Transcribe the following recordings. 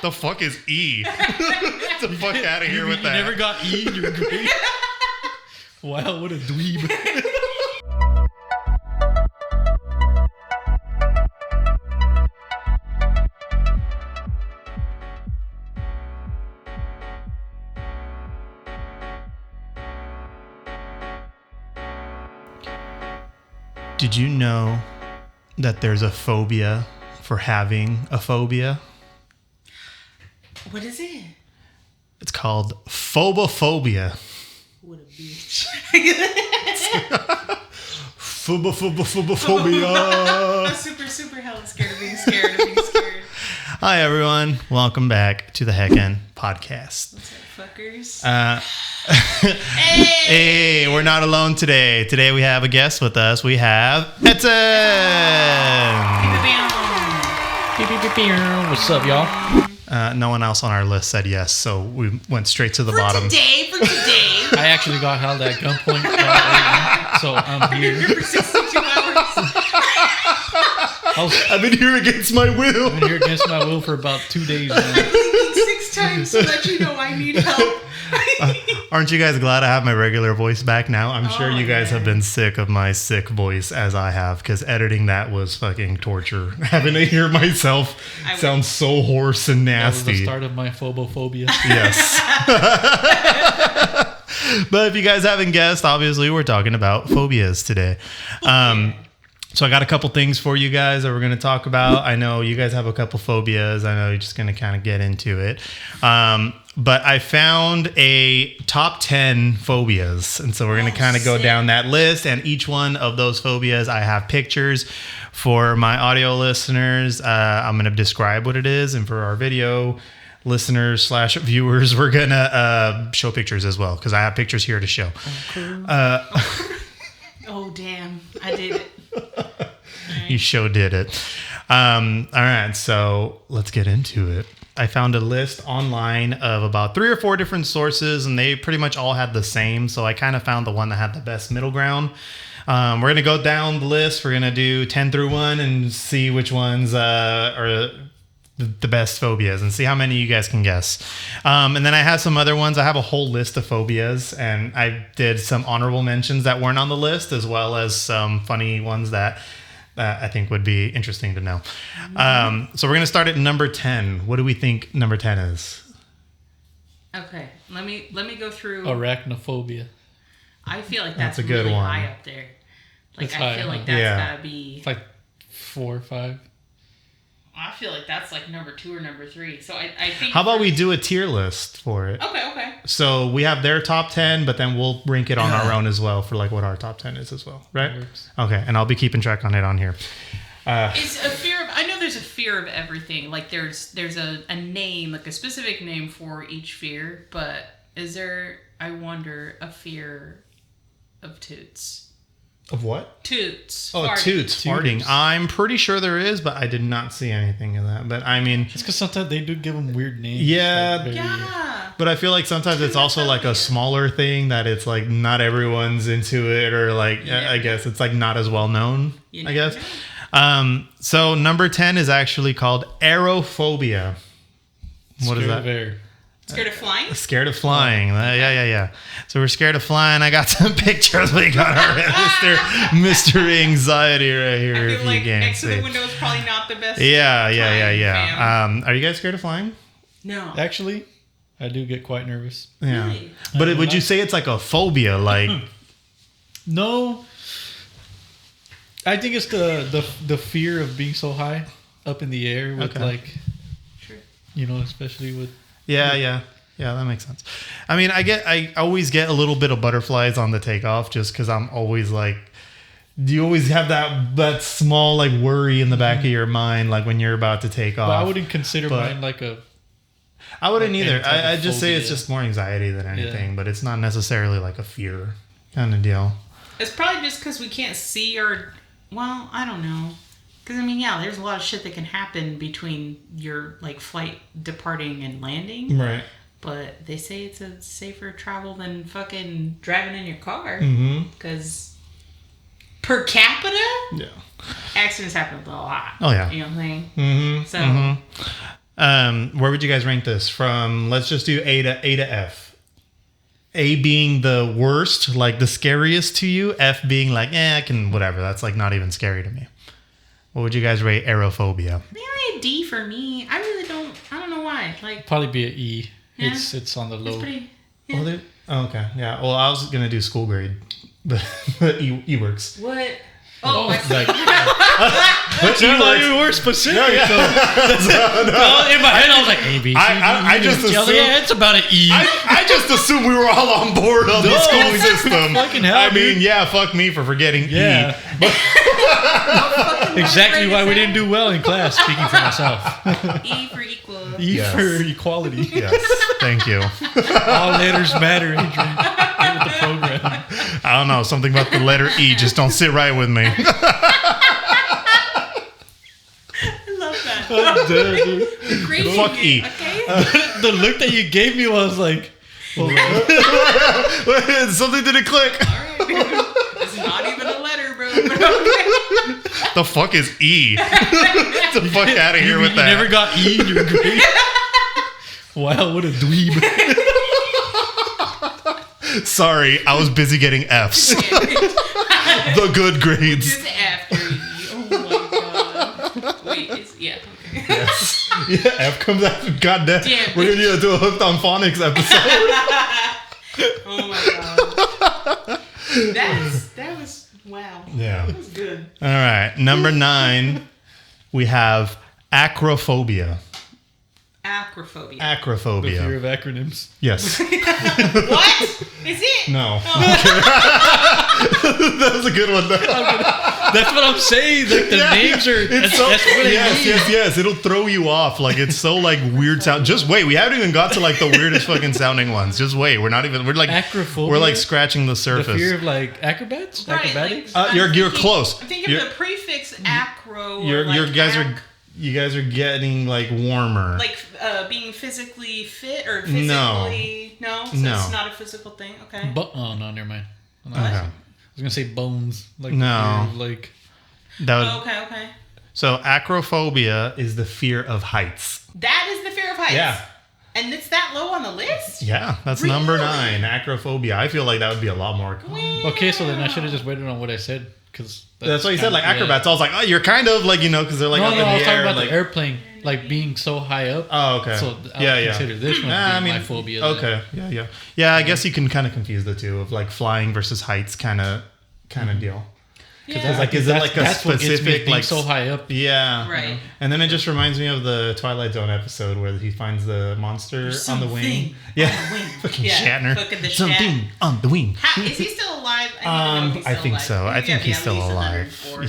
The fuck is E? Get the fuck out of here with that. You never got E in your grade? Wow, what a dweeb. Did you know that there's a phobia for having a phobia? What is it? It's called phobophobia. What a bitch. Phobophobia. I'm super hella scared of being scared. Hi, everyone. Welcome back to the Heckin Podcast. What's up, fuckers? Hey, we're not alone today. Today we have a guest with us. We have Edson. What's up, y'all? No one else on our list said yes, so we went straight to the For bottom. today. I actually got held at gunpoint, so I'm here. You're here for 62 hours. I've been here against my will. I've been here against my will for about 2 days now. I'm thinking 6 times to let you know I need help. Aren't you guys glad I have my regular voice back now? I'm sure you guys yeah. have been sick of my sick voice as I have, because editing that was fucking torture. Having to hear myself sound so hoarse and That was the nasty. start of my phobophobia. Yes. But if you guys haven't guessed, obviously we're talking about phobias today. So I got a couple things for you guys that we're going to talk about. I know you guys have a couple phobias. I know you're just going to kind of get into it. But I found a top 10 phobias. And so we're going to kind of go down that list. And each one of those phobias, I have pictures. For my audio listeners, I'm going to describe what it is. And for our video listeners / viewers, we're going to show pictures as well, because I have pictures here to show. Oh, damn. I did it. You sure did it. All right, so let's get into it. I found a list online of about 3 or 4 different sources, and they pretty much all had the same. So I kind of found the one that had the best middle ground. We're going to go down the list. We're going to do 10 through 1 and see which ones are the best phobias and see how many you guys can guess. And then I have some other ones. I have a whole list of phobias, and I did some honorable mentions that weren't on the list, as well as some funny ones that I think would be interesting to know. So we're going to start at number 10. What do we think number 10 is? Okay, let me go through. Arachnophobia. I feel like that's a good really one. high up there. Like, It's I high, feel like huh? that's Yeah. gotta be. It's like 4 or 5. I feel like that's like number 2 or number 3. So I think. How about we do a tier list for it? Okay. So we have their top 10, but then we'll rank it on our own as well for like what our top 10 is as well, right? That works. Okay, and I'll be keeping track on it on here. Is a fear of. I know there's a fear of everything. Like there's a name, like a specific name for each fear. But is there? I wonder, a fear of toots. Of what? Toots. Oh, farting. toots, farting. I'm pretty sure there is, but I did not see anything of that. But I mean, It's because sometimes they do give them weird names. Yeah. Like very- Yeah. but I feel like sometimes it's also like a smaller thing that it's like not everyone's into it, or like I guess it's like not as well known. I guess. So number 10 is actually called aerophobia. What is Scared that? of air. Scared of flying? Scared of flying. Yeah. So we're scared of flying. I got some pictures. We got our Mr. Anxiety right here. I If feel you like can't next see. to the window is probably not the best. Yeah. fam. Are you guys scared of flying? No. Actually, I do get quite nervous. Yeah. Really? But would you say it's like a phobia? Like, No. I think it's the fear of being so high up in the air with Sure. especially with yeah, that makes sense. I mean, I always get a little bit of butterflies on the takeoff, just because I'm always like, you always have that small like worry in the back of your mind, like when you're about to take off. But I wouldn't consider mine like a. I wouldn't like either. any type of I'd just say it's phobia. just more anxiety than anything, Yeah. but it's not necessarily like a fear kind of deal. It's probably just because we can't see or. Well, I don't know. Because, I mean, yeah, there's a lot of shit that can happen between your, like, flight departing and landing. Right. But they say it's a safer travel than fucking driving in your car. Mm-hmm. Because per capita, Yeah. accidents happen a lot. Oh, yeah. You know what I'm saying? Mm-hmm. So, Where would you guys rank this from? Let's just do A to F. A being the worst, like the scariest to you. F being like, I can, whatever. That's like not even scary to me. What would you guys rate aerophobia? Maybe a D for me. I really don't. I don't know why. Like Probably be an E. Yeah. It's on the it's low. pretty. Yeah. Okay, yeah. Well, I was gonna do school grade, but E works. What? Oh, I see. Like, But you were specific. No, yeah. Well, in my head, I was like, A, B, C, I D, just E, F, G. assumed- Yeah, it's about an E. I just assumed we were all on board on the No, school system. fucking hell, I mean, dude. yeah, fuck me for forgetting Yeah. E. Exactly why we didn't do well in class, speaking for myself. E for equal. E Yes. for equality. Yes, thank you. All letters matter, Adrian. Get with the program. I don't know, something about the letter E just don't sit right with me. I love that. I'm dead, dude. Grading Fuck it, E. Okay. The look that you gave me was like, Something didn't click. All right, dude. It's not even a letter, bro. But okay. The fuck is E? Get the fuck out of here you with that. never got E in your grade. Wow, what a dweeb. Sorry, I was busy getting F's. The good grades. Just after E. Oh my god. Wait, it's okay. Yes. Yeah, F comes after. Goddamn. Damn. We're gonna do a Hooked on Phonics episode. Oh my god. That was wow. Yeah. That was good. All right. Number 9, we have acrophobia. Acrophobia. The fear Acrophobia. of acronyms. Yes. What? Is it? No. That was a good one. That's what I'm saying. Like the names are. It's so, That's what I yes, mean. yes. It'll throw you off. Like it's so like weird sound. Just wait. We haven't even got to like the weirdest fucking sounding ones. Just wait. We're not even. We're like. Acrophobia? We're like scratching the The surface. fear of like acrobats, Right, acrobatics. like, You're I'm close. Think of You're- the prefix acro. You're, or like you guys are getting like warmer. like being physically fit or physically no. So No. it's not a physical thing. Okay. Oh no, never mind. I Okay. was gonna say bones. Like No. the fear of, like That would, Okay. So acrophobia is the fear of heights. That is the fear of heights. Yeah. And it's that low on the list? Yeah, that's number Really? 9. Acrophobia. I feel like that would be a lot more common. okay, so then I should have just waited on what I said because That's what you said, like acrobats. I was like, oh, you're kind of like, because they're like No, up no, in I was the talking air. about Like, the airplane, like being so high up. oh, okay. So I yeah, would yeah. consider this one Nah, being my phobia. then. Okay, yeah. Yeah, I guess you can kind of confuse the two of like flying versus heights kind of deal. Yeah. Like, is it like a that's what gets me specific being like so high up? Yeah. Right. And then it just reminds me of the Twilight Zone episode where he finds the monster on the wing. Something Yeah. on the wing. Fucking Yeah, Shatner. fucking the Something on the wing. Is he still alive? I need to know if he's I still think alive. so. I think gotta be he's at still least alive. 104.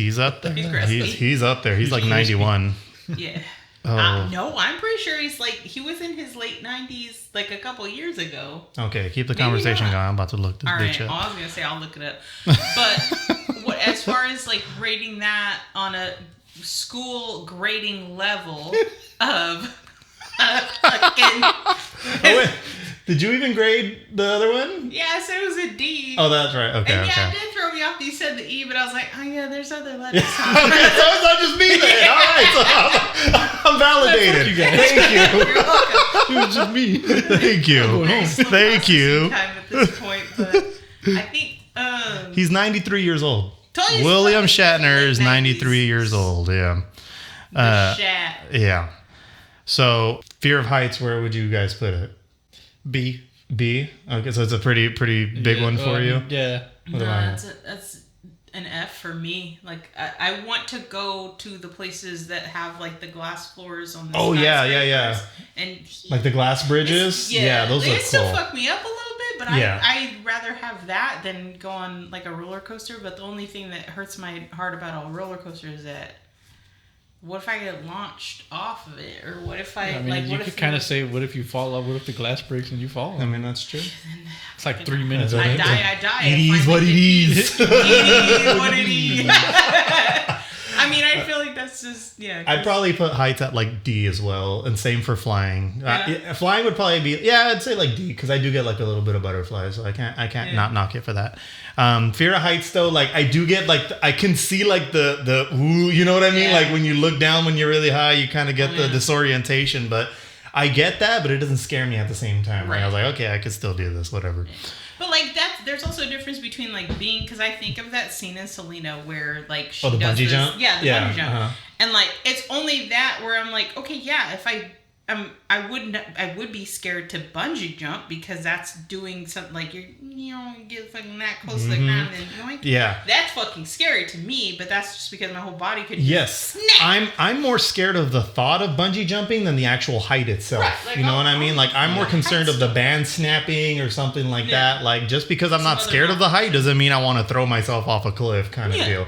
He's up there. He's crispy. He's up there. He's like crispy. 91. Yeah. Oh. No, I'm pretty sure he was in his late 90s like a couple years ago. Okay, keep the Maybe conversation not. going. I'm about to look this All bitch right, up. I was gonna say I'll look it up, but as far as like rating that on a school grading level of fucking, Oh, wait. Did you even grade the other one? yeah, I said it was a D. Oh, that's right. Okay, and yeah, okay. it did throw me off that you said the E, but I was like, oh yeah, there's other letters. Okay, so it's not just me then. All right, so I'm validated. you guys. Thank you. You're welcome. It was just me. Thank you. Very slow Thank you. processing time at this point, but I think He's 93 years old. told you William it's Shatner late is 93 years old. Yeah. The Shat. Yeah. So, fear of heights, where would you guys put it? B. B? Okay, so it's a pretty big one for you? Yeah. What No, about it? that's an F for me. Like I want to go to the places that have like the glass floors on the Oh, yeah, yeah. skyscrapers. And Like the glass bridges? Yeah, those they look still cool. fuck me up a little bit, but Yeah. I'd rather have that than go on like a roller coaster. But the only thing that hurts my heart about a roller coaster is that what if I get launched off of it, or what if I mean, like you what could if kind of say, what if you fall off? What if the glass breaks and you fall? I mean, that's true. It's like 3 minutes. I later. I die. It is what it is. It is what it is. I mean, I feel like That's just I'd probably put heights at like D as well, and same for flying. Yeah. Flying would probably be I'd say like D because I do get like a little bit of butterflies, so I can't not knock it for that. Fear of heights though, like I do get like I can see like the ooh, you know what I mean? Yeah. Like when you look down when you're really high, you kind of get the disorientation, but I get that, but it doesn't scare me at the same time. Right. Like, I was like, okay, I could still do this, whatever. But like there's also a difference between like being, because I think of that scene in Selena where like she the does bungee this, jump? yeah, the Yeah, bungee jump, and like it's only that where I'm like, okay, yeah, if I would be scared to bungee jump because that's doing something like you get fucking that close to the ground and yoink. Yeah. That's fucking scary to me, but that's just because my whole body could Yes. snap. I'm more scared of the thought of bungee jumping than the actual height itself. Right, like, you know what I mean? Like I'm more concerned of the band snapping or something like that. Like just because I'm not scared of the height doesn't mean I want to throw myself off a cliff kind of deal.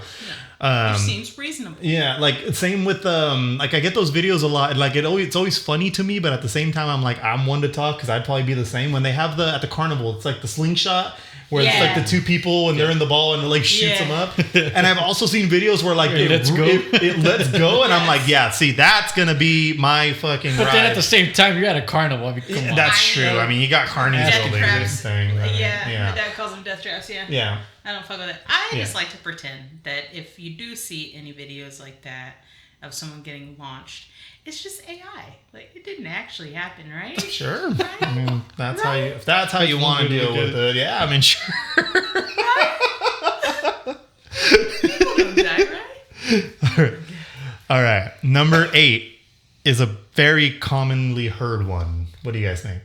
Which seems reasonable. Yeah, like same with like I get those videos a lot. Like it's always funny to me, but at the same time I'm like I'm one to talk because I'd probably be the same. When they have at the carnival, it's like the slingshot where it's like the two people and they're in the ball and it like shoots them up. And I've also seen videos where like it lets go, and I'm like, yeah, see, that's gonna be my fucking. But ride. then at the same time, you're at a carnival. I mean, come on. That's true. I mean, you got carnies Death buildings and traps. things. Right? Yeah, my dad calls them death traps. Yeah. I don't fuck with it. I just like to pretend that if you do see any videos like that of someone getting launched, it's just AI. Like it didn't actually happen, right? Sure. Right? I mean, if that's how you want to deal with it. Yeah, I mean, sure. People don't die, right? All right. Number 8 is a very commonly heard one. What do you guys think?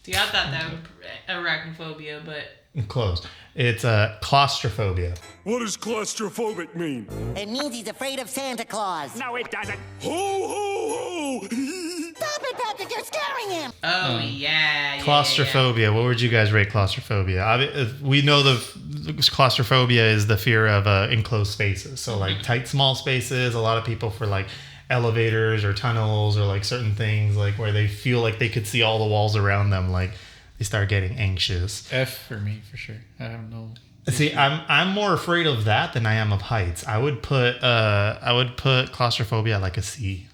See, I thought that would arachnophobia, but Close. It's claustrophobia. What does claustrophobic mean? It means he's afraid of Santa Claus. No, it doesn't. Ho, ho, ho! Stop it, Patrick! You're scaring him! oh yeah. Claustrophobia. What would you guys rate claustrophobia? We know the claustrophobia is the fear of enclosed spaces. So like tight, small spaces. A lot of people for like elevators or tunnels or like certain things like where they feel like they could see all the walls around them. Like they start getting anxious. F for me for sure. I have no. See, I'm more afraid of that than I am of heights. I would put claustrophobia at like a C.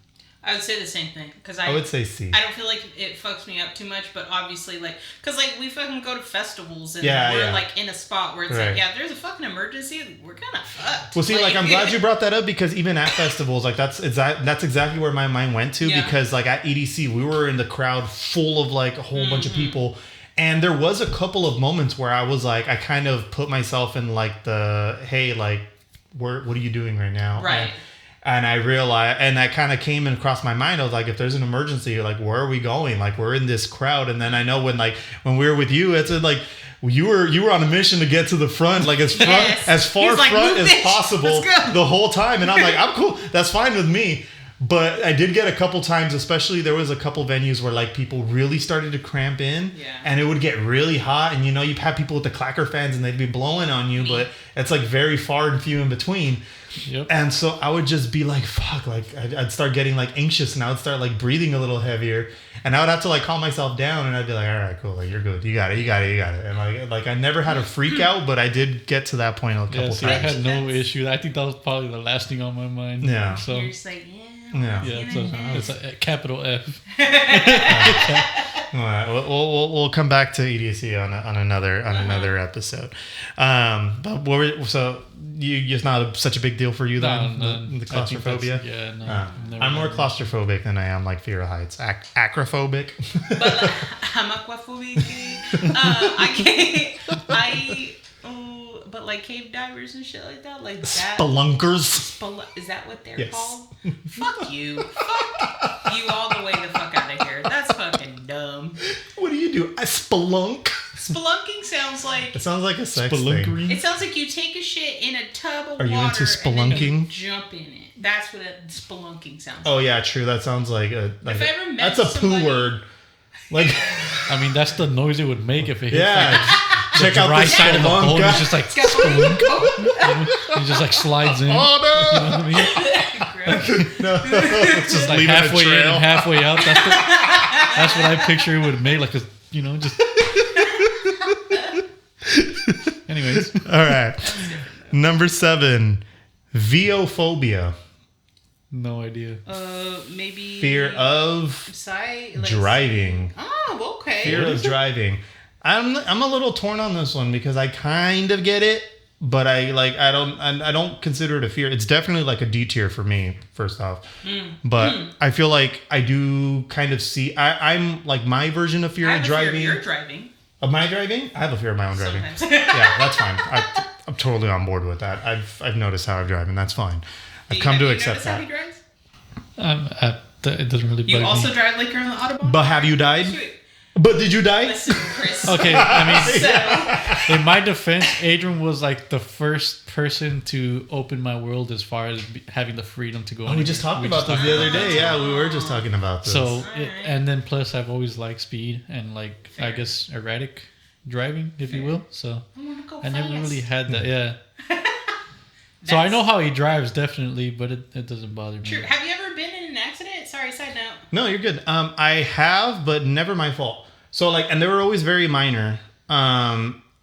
I would say the same thing because I would say C. I don't feel like it fucks me up too much, but obviously like because like we fucking go to festivals and Yeah, we're yeah. like in a spot where it's Right. like there's a fucking emergency, we're kind of fucked. Well, see, like I'm glad you brought that up because even at festivals, like that's exactly where my mind went to because like at EDC we were in the crowd full of like a whole bunch of people. And there was a couple of moments where I was like, I kind of put myself in like hey, like, what are you doing right now? Right. And I realized, and that kind of came across my mind. I was like, if there's an emergency, like, where are we going? Like, we're in this crowd. And then I know when we were with you, it's like, you were on a mission to get to the front, like as far like, front as bitch, possible let's go. the whole time. And I'm like, I'm cool. That's fine with me. But I did get a couple times, especially there was a couple venues where like people really started to cramp in and it would get really hot. And you'd have people with the clacker fans and they'd be blowing on you, but it's like very far and few in between. Yep. And so I would just be like, fuck, like I'd start getting like anxious and I would start like breathing a little heavier and I would have to like calm myself down and I'd be like, all right, cool. Like you're good. You got it. And like I never had a freak out, but I did get to that point a couple times. I had no issue. I think that was probably the last thing on my mind. Yeah. So You're just like, it's a capital F. All right, we'll come back to EDC on another episode. But so it's not such a big deal for you then, the claustrophobia. I'm more claustrophobic than I am like fear of heights. Acrophobic. But I'm aquaphobic. But like cave divers and shit like that, like that. Spelunkers. Is that what they're called? Fuck you. Fuck you all the way the fuck out of here. That's fucking dumb. What do you do? I spelunk. Spelunking sounds like... It sounds like a sex thing. It sounds like you take a shit in a tub of water. Are you into and then spelunking? you jump in it. That's what spelunking sounds like. Oh yeah, true. That sounds like a. Like if I ever met that's a somebody, poo word. Like. I mean, that's the noise it would make if it hits Check out right the side of the boat. spelunka. It's just like it just like slides in. Oh no! You know what I mean? No, It's just like leaving a halfway in trail. and halfway out. That's what I picture it would make. Like just. Anyways. All right. Number 7, Veophobia. No idea. Maybe Fear of driving. Oh, okay. Fear of driving. I'm a little torn on this one because I kind of get it, but I don't consider it a fear. It's definitely like a D tier for me, first off. But I feel like I do kind of see. I'm like my version of fear of driving. Fear of your driving. Of my driving? I have a fear of my own driving. Sometimes. Yeah, that's fine. I'm totally on board with that. I've noticed how I drive, and that's fine. I've come to accept that. How he drives? It doesn't really bug me. You also drive like you're on the Autobahn? But have you died? Sweet. But did you die? Listen, Chris. Okay, I mean, So, in my defense, Adrian was like the first person to open my world as far as having the freedom to go. Oh, we just talked about this the other day. Yeah, we were just talking about this. So, and then plus, I've always liked speed and like I guess erratic driving, if you will. So I want to go I never fast. really had that. Yeah. So I know how he drives definitely, but it doesn't bother me. True. Have you ever been in an accident? Sorry, side note. No, you're good. I have, but never my fault. So like, and they were always very minor.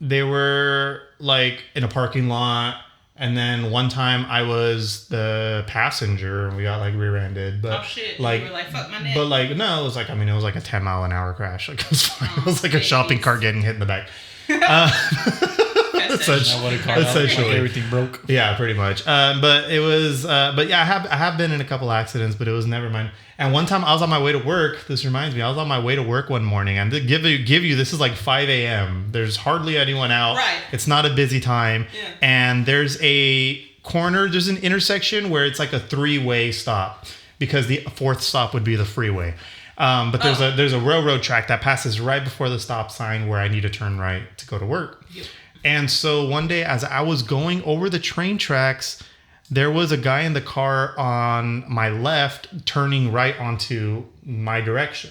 They were like in a parking lot, and then one time I was the passenger and we got like rear-ended. But Oh shit! like, You were like, fuck my neck. but like, no, it was like, I mean, it was like a 10-mile-an-hour crash. Like it was fine. It was like a jeez. shopping cart getting hit in the back. That's such- I would have caught out, like Essentially. everything broke. Yeah, pretty much. But it was, but yeah, I have been in a couple accidents, but it was never mine. And one time I was on my way to work. This reminds me, I was on my way to work one morning, and to give you this is like 5 a.m. There's hardly anyone out. Right. It's not a busy time, Yeah. and there's a corner. There's an intersection where it's like a 3-way stop because the fourth stop would be the freeway. But there's a railroad track that passes right before the stop sign where I need to turn right to go to work. Yep. And so one day as I was going over the train tracks, there was a guy in the car on my left turning right onto my direction.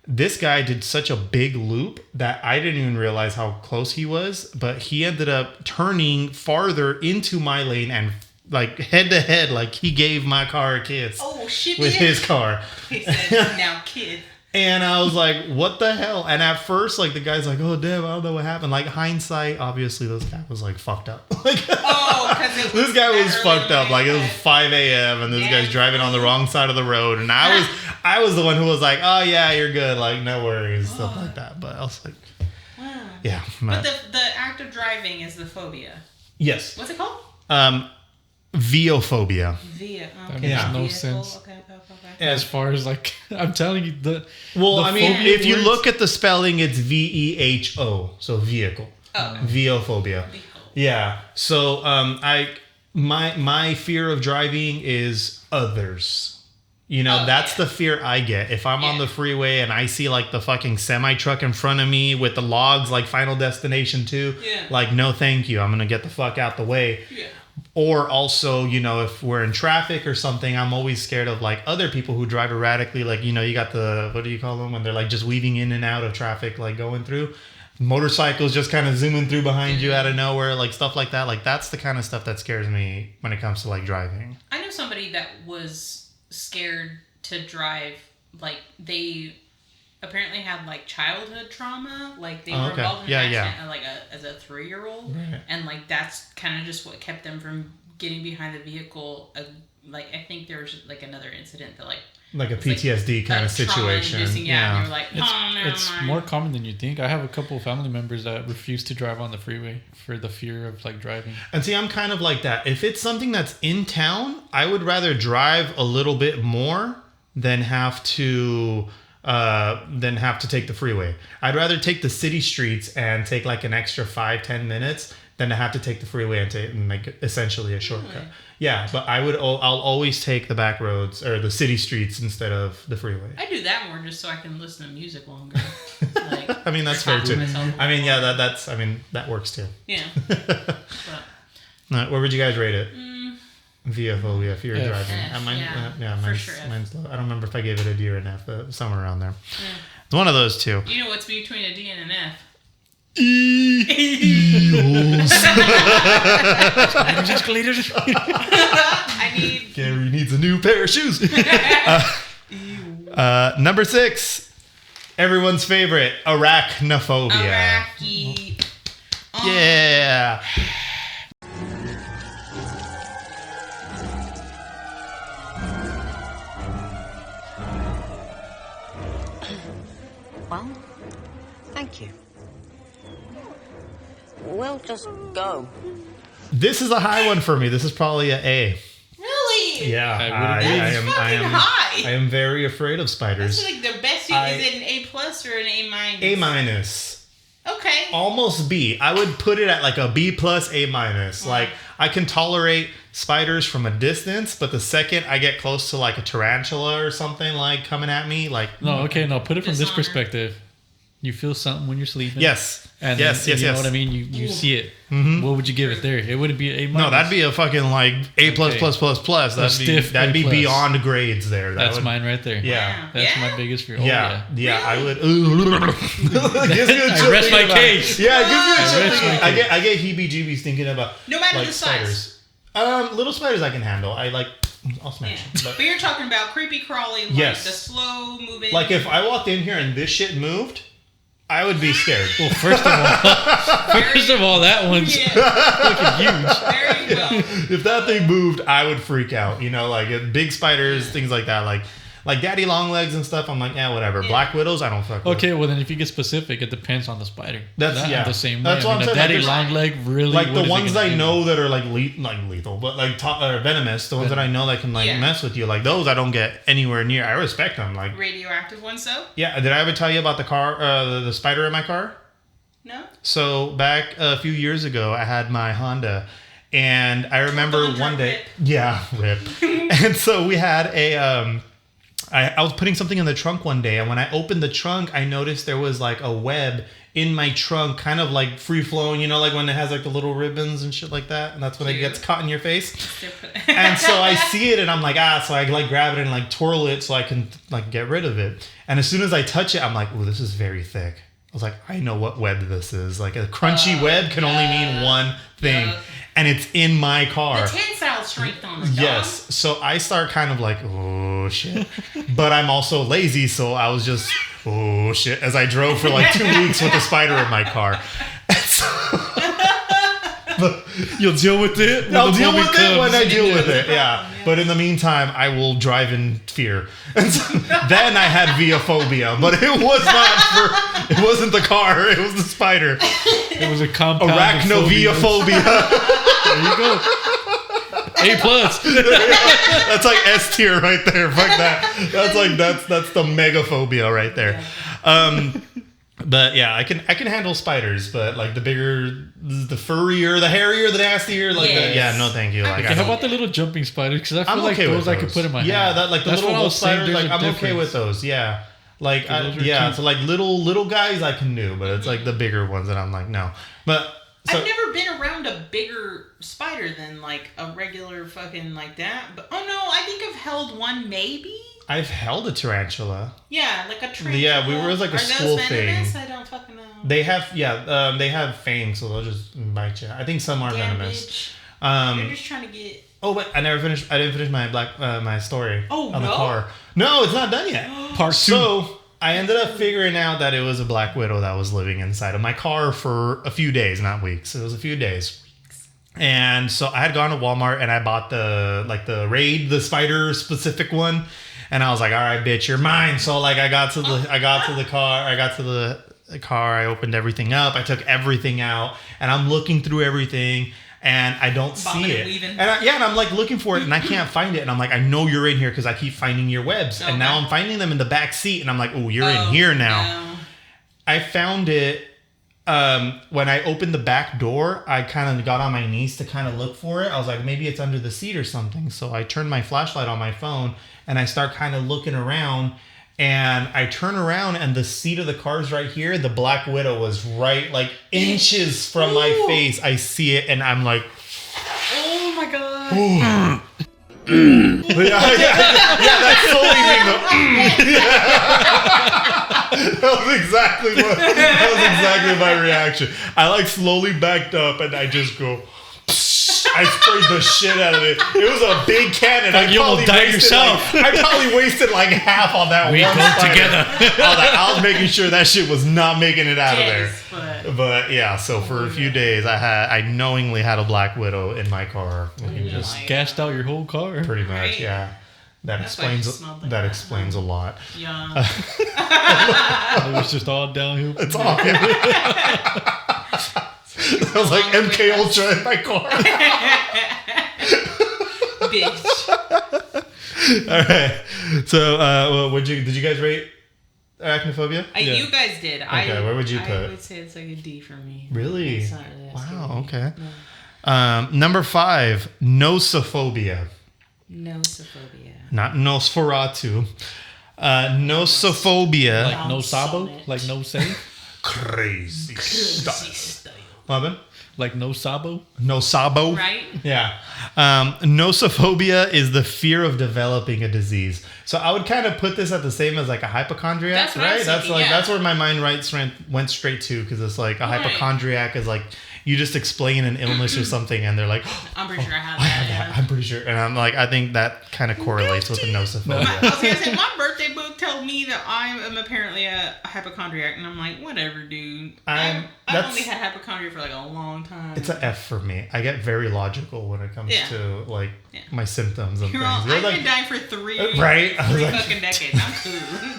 This guy did such a big loop that I didn't even realize how close he was, but he ended up turning farther into my lane and like head to head, like he gave my car a kiss Oh shit! with yeah. his car. He said, "Now, kid." And I was like, what the hell? And at first, like, the guy's like, oh, damn, I don't know what happened. Like, hindsight, obviously, this guy was, like, fucked up. Like, Oh, because this guy was that fucked early up. Like, it was morning. 5 a.m. and this Yeah. guy's driving on the wrong side of the road. And I was the one who was like, oh, yeah, you're good. Like, no worries, stuff like that. But I was like, Wow. yeah. But the act of driving is the phobia. Yes. What's it called? Veophobia. Via. That Okay. makes Yeah. no Vehicle. sense. Okay. As far as like, I'm telling you, Well, the I mean, phobia if you words- look at the spelling, it's VEHO. So vehicle. Oh. Veophobia. Vehicle. Yeah. So my fear of driving is others. You know, Oh, that's yeah. the fear I get. If I'm on Yeah. the freeway and I see like the fucking semi truck in front of me with the logs like Final Destination 2, Yeah. like no thank you. I'm gonna get the fuck out the way. Yeah. Or also, you know, if we're in traffic or something, I'm always scared of like other people who drive erratically. Like, you know, you got the, what do you call them when they're like just weaving in and out of traffic, like going through motorcycles, just kind of zooming through behind you out of nowhere, like stuff like that. Like that's the kind of stuff that scares me when it comes to like driving. I know somebody that was scared to drive. Like they apparently had like childhood trauma. Like they Oh, were okay. involved in Yeah, an yeah. accident like as a 3-year-old, Right. and like that's kind of just what kept them from getting behind the vehicle. Like I think there was like another incident that Like a it's, like, PTSD kind of situation. trauma-inducing, yeah. And they were like, oh, never it's mind. more common than you think. I have a couple of family members that refuse to drive on the freeway for the fear of like driving. And see, I'm kind of like that. If it's something that's in town, I would rather drive a little bit more than have to take the freeway. I'd rather take the city streets and take like an extra 5-10 minutes than to have to take the freeway and make essentially a shortcut. Really? Yeah, but I'll always take the back roads or the city streets instead of the freeway. I do that more just so I can listen to music longer. Like, I mean, that's fair too. myself. I mean, yeah, that works too. Yeah. But, Where would you guys rate it? Veophobia, fear of F. driving. F, Mine, yeah, for mine's, sure F. mine's low. I don't remember if I gave it a D or an F, but somewhere around there. It's one of those two. you know what's between a D and an F? Escalators. I need. Gary needs a new pair of shoes. Number 6, everyone's favorite, arachnophobia. Iraqi. Yeah. Well, thank you. We'll just go. This is a high one for me. This is probably a A. Really? Yeah, I High. I am very afraid of spiders. That's like the best. Is it an A plus or an A minus? A minus. Okay. Almost B. I would put it at like a B plus, A minus. Like I can tolerate spiders from a distance, but the second I get close to like a tarantula or something like coming at me, like No, put it from this Dishonor. perspective. You feel something when you're sleeping. yes, And yes, then, yes, you yes. know what I mean? You see it. What would you give it there? It wouldn't be an A minus. No, that'd be a fucking like A plus Okay. plus plus plus. stiff That'd be A+. beyond grades there. That That's would, mine right there. Yeah. That's Yeah? my biggest fear. Oh, Yeah, yeah. I would. Gives me a I chill rest thinking my about it. case. Yeah, it gives me a I chill rest thinking. my case. I get heebie-jeebies thinking about No matter like the size. spiders. Little spiders I can handle. I'll smash Yeah. them. But you're talking about creepy crawly, like Yes. the slow moving. Like if I walked in here and this shit moved, I would be scared. Well, first of all, that one's Yeah, fucking huge. very well. If that thing moved, I would freak out. You know, like big spiders, things like that. Like daddy long legs and stuff. I'm like, yeah, whatever. Yeah. Black widows, I don't fuck with. Okay, well then if you get specific, it depends on the spider. That's- That- yeah. the same That's way. what I mean, I'm a saying, daddy like, long leg really. Like what the is it ones gonna I do? know that are like lethal, but like venomous. The ones that I know that can like Yeah. mess with you, like those I don't get anywhere near. I respect them. Like, Radioactive ones, though? yeah. Did I ever tell you about the car, the spider in my car? No? So back a few years ago, I had my Honda, and I remember Honda, one day, rip. yeah, rip. And so we had a, I was putting something in the trunk one day, and when I opened the trunk, I noticed there was like a web in my trunk, kind of like free flowing, you know, like when it has like the little ribbons and shit like that, and that's when it gets caught in your face. And so I see it, and I'm like, so I like grab it and like twirl it so I can like get rid of it. And as soon as I touch it, I'm like, ooh, this is very thick. I was like, I know what web this is. Like a crunchy web can only mean one thing, and it's in my car. The tensile strength on the dog. Yes. So I start kind of like, oh shit. But I'm also lazy, so I was just, oh shit, as I drove for like 2 weeks with a spider in my car. You'll deal with it. I'll deal with it when I deal with it. Yeah. But in the meantime, I will drive in fear. And so, then I had Phobia, but it wasn't the car, it was the spider. It was a compound. Arachnophobia. There you go. A plus. That's like S tier right there. Fuck that. That's the megaphobia right there. But yeah, I can handle spiders, but like the bigger, the furrier, the hairier, the nastier, like Yes. yeah, no thank you. Like Okay, how about the little jumping spiders? Because I feel I'm like okay with those I could put in my hand. Yeah, that like the That's what little I was saying, spiders, there's like a I'm okay with difference. those. Yeah. Like Those are yeah, cute. so like little guys I can do, but it's like the bigger ones that I'm like no. But so I've never been around a bigger spider than like a regular fucking like that. But oh no, I think I've held one maybe. I've held a tarantula. Yeah, like a tarantula. Yeah, it was like a Are school those venomous? thing. I don't fucking know. They have they have fangs, so they'll just bite you. I think some are Damn, venomous. bitch. You're just trying to get. Oh wait, I didn't finish my my story Oh, on the no? car. No, it's not done yet. Part two. So I ended up figuring out that it was a black widow that was living inside of my car for a few days, not weeks. It was a few days. And so I had gone to Walmart and I bought the Raid, the spider specific one. And I was like, all right, bitch, you're mine. So like I got to the car, I opened everything up, I took everything out, and I'm looking through everything. And I don't see Bobbing and it. weaving. And I'm like looking for it and I can't find it. And I'm like, I know you're in here because I keep finding your webs. And now Okay. I'm finding them in the back seat. And I'm like, oh, you're in here now. No. I found it when I opened the back door. I kind of got on my knees to kind of look for it. I was like, maybe it's under the seat or something. So I turned my flashlight on my phone and I start kind of looking around. And I turn around and the seat of the car's right here. The Black Widow was right like inches from my face. I see it and I'm like, Oh my god. yeah, that's solely me. That was exactly my reaction. I like slowly backed up and I just go. I sprayed the shit out of it. It was a big cannon. Like you almost died yourself. I probably wasted like half on that We one go spider. together. I was making sure that shit was not making it out of there. Yes, But yeah, so for a few days, I knowingly had a Black Widow in my car. You can just Gassed out your whole car. pretty much, Right. yeah. That That's why it explains smelled like that that, explains a lot. Yeah. It was just all downhill. It's all. It was like MK Ultra in my car. Bitch. All right. So, did you guys rate Arachnophobia? You guys did. Okay, where would you put? I would say it's like a D for me. Really? It's not really that Wow. scary. Okay. Number 5, Nosophobia. Nosophobia. Not Nosferatu. Nosophobia. Like no sabo? Sonnet. Like no say? Crazy stuff. What happened? Like no sabo? No sabo. Right? Yeah. Nosophobia is the fear of developing a disease. So I would kind of put this at the same as like a hypochondriac, That's what I right? was That's thinking, like yeah. that's where my mind went straight to, because it's like a Right. hypochondriac is like you just explain an illness or something and they're like, I'm pretty sure I have I have that. that. I'm pretty sure. And I'm like, I think that kind of correlates with the I nosophobia. was gonna say my birthday book told me that I am apparently a hypochondriac, and I'm like, whatever, dude. I've only had hypochondria for like a long time. It's an F for me. I get very logical when it comes Yeah. to like Yeah. my symptoms and Girl, things. I've They're been like, dying for three right? I was like- fucking decades. I'm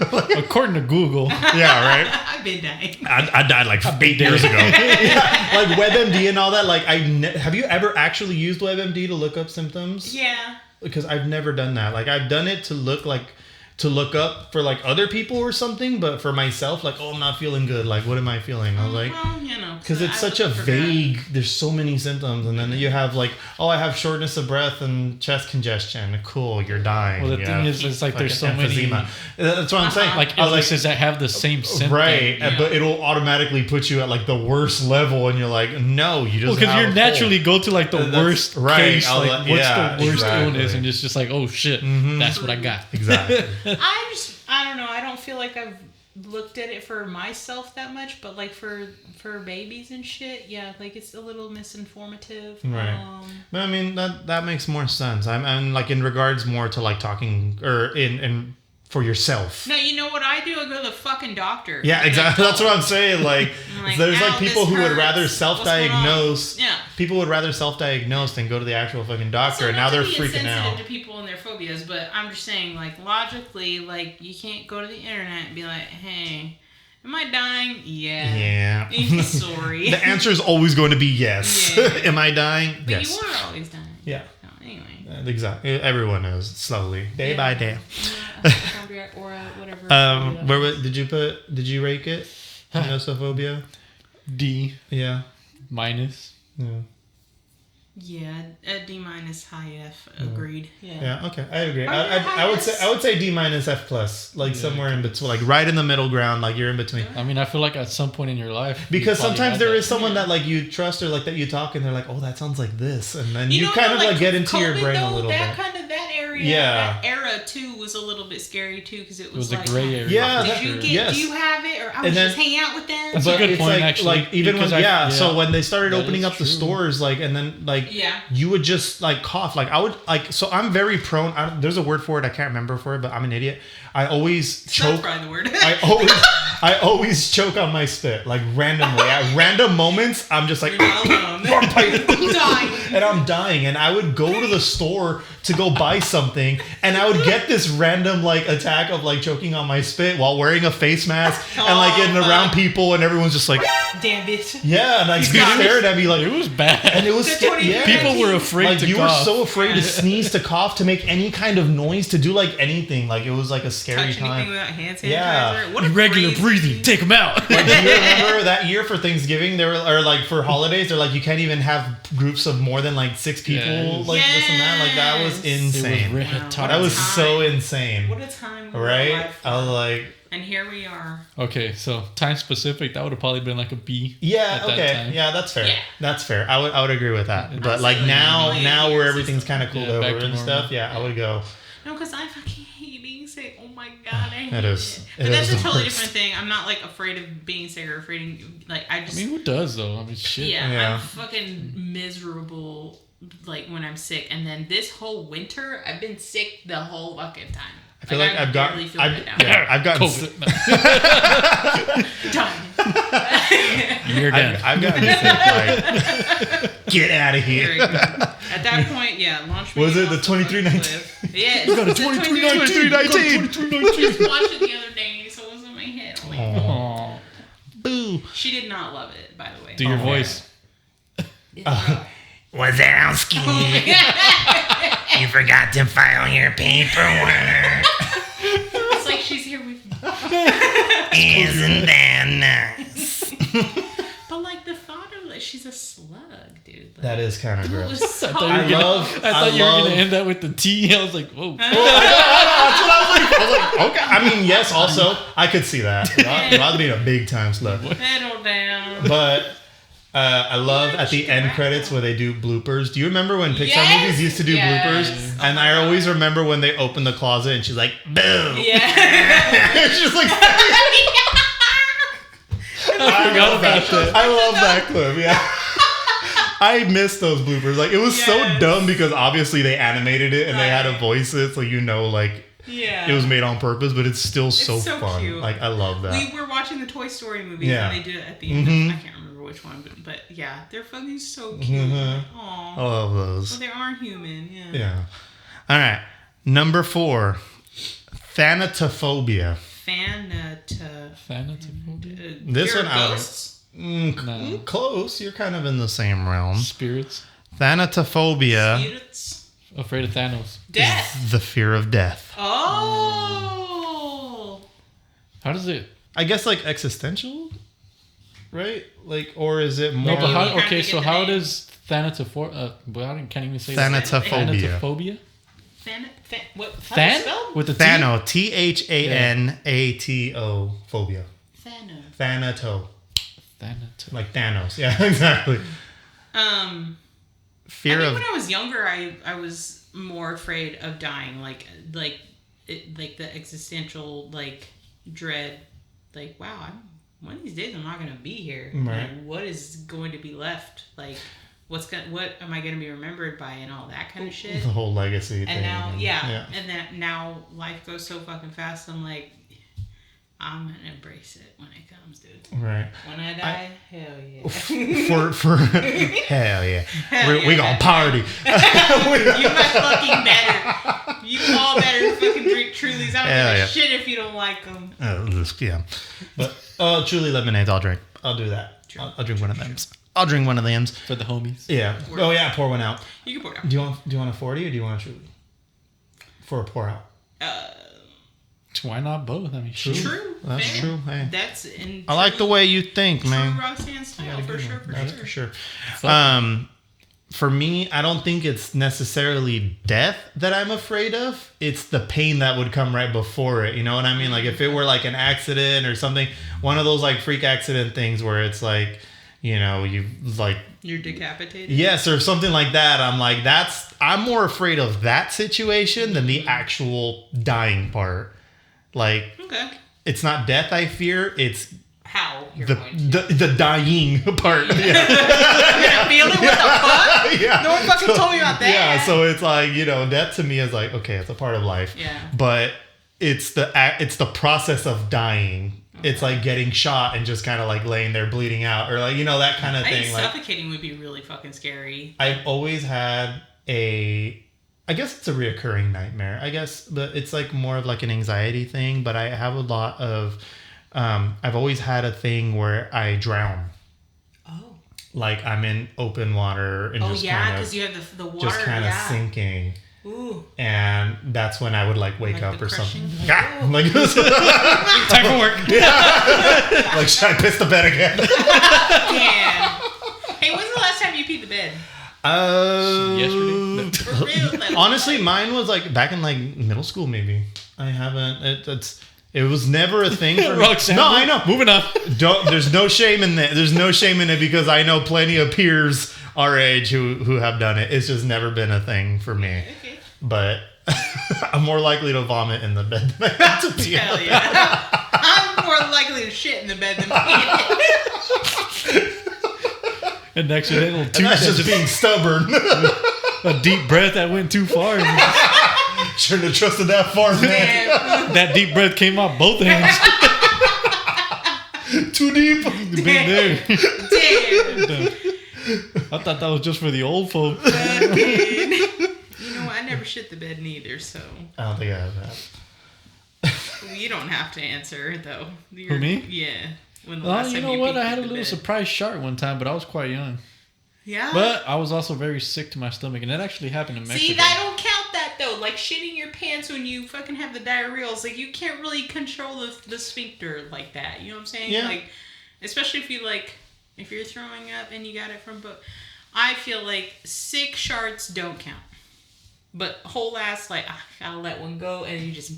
cool. According to Google. yeah, right. I've been dying. I died like 8 years ago. Yeah, like WebMD and all that. Like, have you ever actually used WebMD to look up symptoms? Yeah. Because I've never done that. Like, I've done it to look up for like other people or something, but for myself, like, oh, I'm not feeling good. Like, what am I feeling? I was like, Well, you know. because so it's I such a look for vague. There's so many symptoms, and then you have like, oh, I have shortness of breath and chest congestion. Cool, you're dying. Well, the You thing have is, it's like there's so fucking many emphysema. That's what I'm saying. like I was illnesses that have the same symptom. right, but it'll automatically put you at like the worst level, and you're like, no, you just Well, because have you a naturally go to like the That's worst right. case. I'll Like, let- what's yeah, the worst exactly. illness? And it's just like, oh shit, that's what I got. exactly. I don't know. I don't feel like I've looked at it for myself that much, but like for babies and shit, yeah, like it's a little misinformative. Right. But I mean that makes more sense. I'm like in regards more to like talking or in for yourself. No, you know what I do? I go to the fucking doctor. Yeah, exactly. That's what I'm saying. Like, I'm like, there's "Ow, like people this who would hurts. rather What's going on?" self-diagnose. Yeah. People would rather self-diagnose than go to the actual fucking doctor, So and not now to they're be freaking insensitive out. to people and their phobias, but I'm just saying, like, logically, like, you can't go to the internet and be like, hey, am I dying? Yeah. Yeah. Sorry. The answer is always going to be yes. Yeah. Am I dying? But yes. you are always dying. Yeah. So, anyway. Exactly. Everyone is slowly, day by day. Hypochondriac, aura, whatever. Did you rate it? Nosophobia? D Yeah. minus. Yeah. Yeah, a D minus high F. Agreed. Yeah. Yeah, okay, I agree. Are you I would say D minus F plus, like somewhere in between, like right in the middle ground, like you're in between. I mean, I feel like at some point in your life, Because you probably sometimes had there that. is someone that like you trust or like that you talk and they're like, oh, that sounds like this, and then you know, kind of though, like get into COVID, your brain a though, little that bit. kind of that area, Yeah. that era too was a little bit scary too because it was a like gray area. Yeah, Did that- you get? yes. Do you have it, or I was And then- just hanging out with them? That's a good it's point, like, actually, like even when because so when they started that opening is up the true. stores, like, and then like Yeah. you would just like cough, like I would like, so I'm very prone. There's a word for it, I can't remember for it, but I'm an idiot. I always That's choke. probably the word. I always choke on my spit, like randomly. At random moments, I'm just like, You're not alone. Dying. and I'm dying. And I would go to the store to go buy something, and I would get this random like attack of like choking on my spit while wearing a face mask and like getting around people, and everyone's just like, Damn bitch. yeah, and like staring at me like It was bad. and it was The scary. 20 Yeah. People were afraid Like to you cough. were so afraid to sneeze, to cough, to make any kind of noise, to do like anything. Like it was like a scary Touch anything time. without hand sanitizer. Yeah. What a Irregular crazy- breathing. Take them out. Like, do you remember that year for Thanksgiving? They were, or like for holidays, they're like you can't even have groups of more than like 6 people, Yeah, it was- like this and that. Like that was Yes. insane. Wow. That was so Time. insane, What a time. we were right? alive for. I was like, And here we are. Okay, so time specific, that would have probably been like a B. yeah, at that okay, time. yeah, that's fair. Yeah. That's fair. I would agree with that. But say like like now, a now year where or everything's kind of cooled Yeah, back over to and normal. stuff, yeah, I would go. No, because I fucking hate being sick. Oh my god, I hate It is. it. It But that's is a the totally worst. different thing. I'm not like afraid of being sick or afraid of, like I I just mean, who does though? I mean, shit. yeah, I'm fucking miserable like when I'm sick. And then this whole winter, I've been sick the whole fucking time. I feel like I've got, barely feel I've, it now. yeah, I've gotten, COVID. Done. You're done. I've gotten sick like Get out of Very here. good. At that point, yeah, launch me Was it off the 2319? cliff. Yeah, You got a it's the 2319. 2319. Just watched it the other day, so it was in my head. I'm like, Aw. Boo. she did not love it, by the way. Do your voice. Wazowski, you forgot to file your paperwork. It's like she's here with me. Isn't that nice? But like the thought of like she's a slug, dude. Like, That is kind of it gross. was so I thought you were love- gonna end that with the T. I was like, whoa. I was like, okay. I mean, yes. Also, I could see that. Rod being a big time slug. Settle down. But I love at the end credits where they do bloopers. Do you remember when Pixar Yes! movies used to do Yes. bloopers? And I always remember when they open the closet and she's like, "Boo!" Yeah. She's like, I forgot about that. I love that clip. Yeah. I miss those bloopers. Like it was so Yes. dumb because obviously they animated it and they had to Right. voice it, so like Yeah. it was made on purpose, but it's still so so fun. cute. Like I love that. We were watching the Toy Story movies Yeah. and they did it at the end. Mhm. Of, I can't remember which one, but yeah, they're fucking so cute. Mhm. Aw. I love those. Well, they are human. Yeah. Yeah. All right. Number 4, Thanatophobia. Thanatophobia? This fear one of I ghosts. No. Close. You're kind of in the same realm. Spirits? Thanatophobia, Spirits. Afraid of Thanos. Death. the fear of death. Oh. How does it? I guess like existential, right? Like, or is it more No, but You how? have Okay, to so get the how name. does Thanatophobia? But I can't even say that. Thanatophobia? Thanatophobia? What? How Than? do you spell? With the T? Thano, Thanato phobia. Thano. Thanato, Thanato. like Thanos. Yeah, exactly. Fear I think of when I was younger, I was more afraid of dying, like the existential dread, wow, one of these days I'm not gonna be here. Right. Like, what is going to be left? Like, what am I gonna be remembered by, and all that kind of shit. the whole legacy thing. And now, and that now life goes so fucking fast. I'm like, I'm gonna embrace it when it comes, dude. Right. When I die, hell yeah. For hell yeah, we yeah. gonna party. You guys fucking better. You all better fucking drink Trulies. I don't Hell give a yeah. shit if you don't like them. Yeah, but truly lemonades. I'll drink. I'll do that. I'll drink one of them. I'll drink one of them. For the homies. Yeah. Oh yeah, pour one out. You can pour it out. Do you want a 40 or do you want a truly? For a pour out. Why not both? I mean, True. That's fair. true. Hey. That's in. I like the way you think, man. True Roxanne style, for sure. That's for sure. For me, I don't think it's necessarily death that I'm afraid of. It's the pain that would come right before it. You know what I mean? Like if it were like an accident or something, one of those like freak accident things where it's like, you like. You're decapitated. Yes, or something like that. I'm like, I'm more afraid of that situation than the actual dying part. Like, Okay. it's not death I fear, it's How you're the going to. the dying part. Yeah. You're gonna feel it? What the fuck? Yeah. No one fucking told me about that. Yeah, so it's like, death to me is like, okay, it's a part of life. Yeah. But it's the process of dying. It's like getting shot and just kind of like laying there bleeding out, or like, that kind of I think thing. Like, suffocating would be really fucking scary. I've always had I guess it's a reoccurring nightmare. I guess it's like more of like an anxiety thing, but I have a lot of, I've always had a thing where I drown. Oh. Like I'm in open water and Oh just yeah, kind because of, you have the water. just kind of yeah. sinking. Ooh. And that's when I would like wake Like up the or something. crushing? Yeah. Like, Time for work. like, should I piss the bed again? Damn. Hey, when's the last time you peed the bed? Yesterday. For real? Like, Honestly, mine was like back in like middle school, maybe. I haven't. It was never a thing for me. Roxanne, No, I know. Moving on. There's no shame in that. There's no shame in it because I know plenty of peers our age who have done it. It's just never been a thing for me. Okay. But I'm more likely to vomit in the bed than I have to pee. Hell yeah. I'm more likely to shit in the bed than pee. An accidental And tooth. that's just being stubborn. A deep breath that went too far. Shouldn't have trusted that far, man. Damn. That deep breath came out both hands. Too deep. Been there. Damn. I thought that was just for the old folks. You know what? I never shit the bed neither, so I don't think I have that. you don't have to answer though. For me? Yeah. When the Well, last you time know what? peed I had a the little bed. surprise shark one time, but I was quite young. Yeah. But I was also very sick to my stomach, and that actually happened in Mexico. See, I don't count that though. Like shitting your pants when you fucking have the diarrhea. Like you can't really control the sphincter like that. You know what I'm saying? Yeah. Like, especially if you're throwing up and you got it from both. I feel like sick sharts don't count. But whole ass like I gotta let one go and you just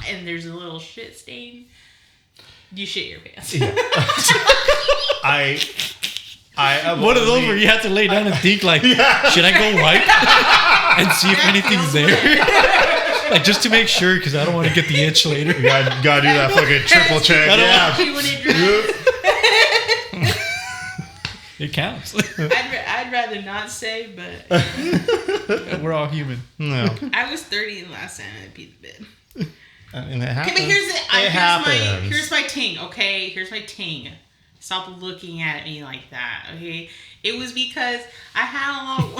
and there's a little shit stain. You shit your pants. Yeah. I One of those where you have to lay down and think like, should I go wipe and see if anything's there? Like just to make sure, because I don't want to get the itch later. You gotta do that fucking triple check. Yeah. When it dries. It counts. I'd rather not say, but We're all human. No. I was 30 the last time I peed the bed. And it Okay, happens. but It happens. here's my ting, okay? Here's my ting. Stop looking at me like that, okay? It was because I had a long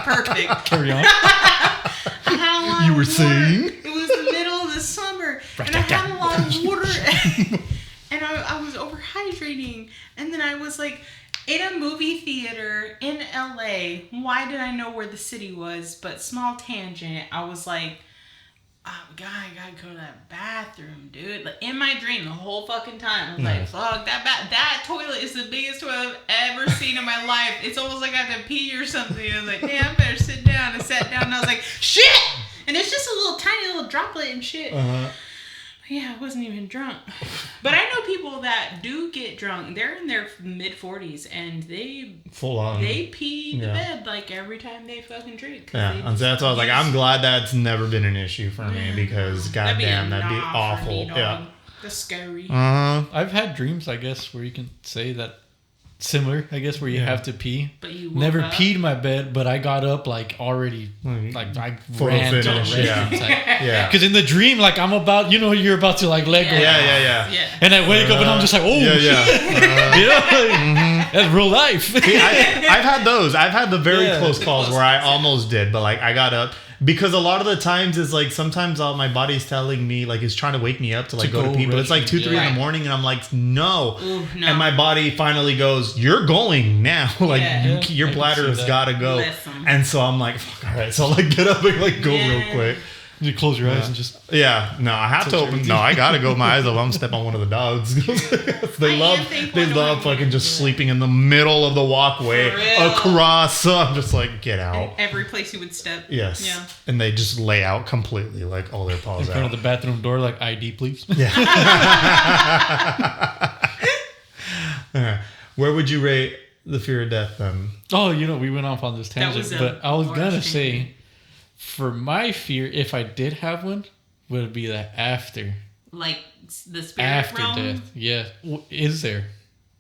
perfect. Carry on. I had a lot You of were water. saying? It was the middle of the summer, and I had a lot of water, and I was overhydrating, and then I was like in a movie theater in LA. Why did I know where the city was? But small tangent. I was like, oh god, I gotta go to that bathroom, dude. Like in my dream the whole fucking time. I was like, fuck, that toilet is the biggest toilet I've ever seen in my life. It's almost like I have to pee or something. I was like, damn, I better sit down. I sat down and I was like, shit! And it's just a little tiny little droplet and shit. Yeah, I wasn't even drunk. But I know people that do get drunk. They're in their mid-40s and they Full on. they pee the Yeah. bed like every time they fucking drink. Yeah, and so that's why I was like, I'm glad that's never been an issue for me because goddamn, that'd be nah for awful. me, dog. Yeah. That's scary. I've had dreams, I guess, where you can say that similar, I guess, where you have to pee. But you woke Never up. peed my bed, but I got up like already, like I Photo ran to the finish, yeah. restroom. Yeah. Because in the dream, like I'm about, you're about to like let go. Yeah. Yeah. And I wake up and I'm just like, oh, Yeah, yeah. shit. You know? That's real life. See, I've had those. I've had the very Yeah. close calls close where I calls, yeah. almost did, but like I got up because a lot of the times is like sometimes my body's telling me like it's trying to wake me up to like go to pee, but it's like 2-3 in Right. the morning, and I'm like no. Ooh, no. And my body finally goes, "You're going now." Like Yeah. your I can bladder see has that. got to go. Listen. And so I'm like, fuck, all right. So I'll like get up and like go real Yeah. quick. You close your eyes and just. Yeah, no, I have to open. No, I gotta go. My eyes open. I'm gonna step on one of the dogs. they I love, am thankful they I don't love have to fucking do just that. sleeping in the middle of the walkway For real. across. So I'm just like, get out. Every place you would step. Yes. Yeah. And they just lay out completely, like all their paws In front of out. the bathroom door, like ID, please. Where would you rate the fear of death then? Oh, we went off on this tangent, was a but I was large gonna tangent. say, for my fear, if I did have one, would be the after Like the spirit realm. death. Yeah, is there?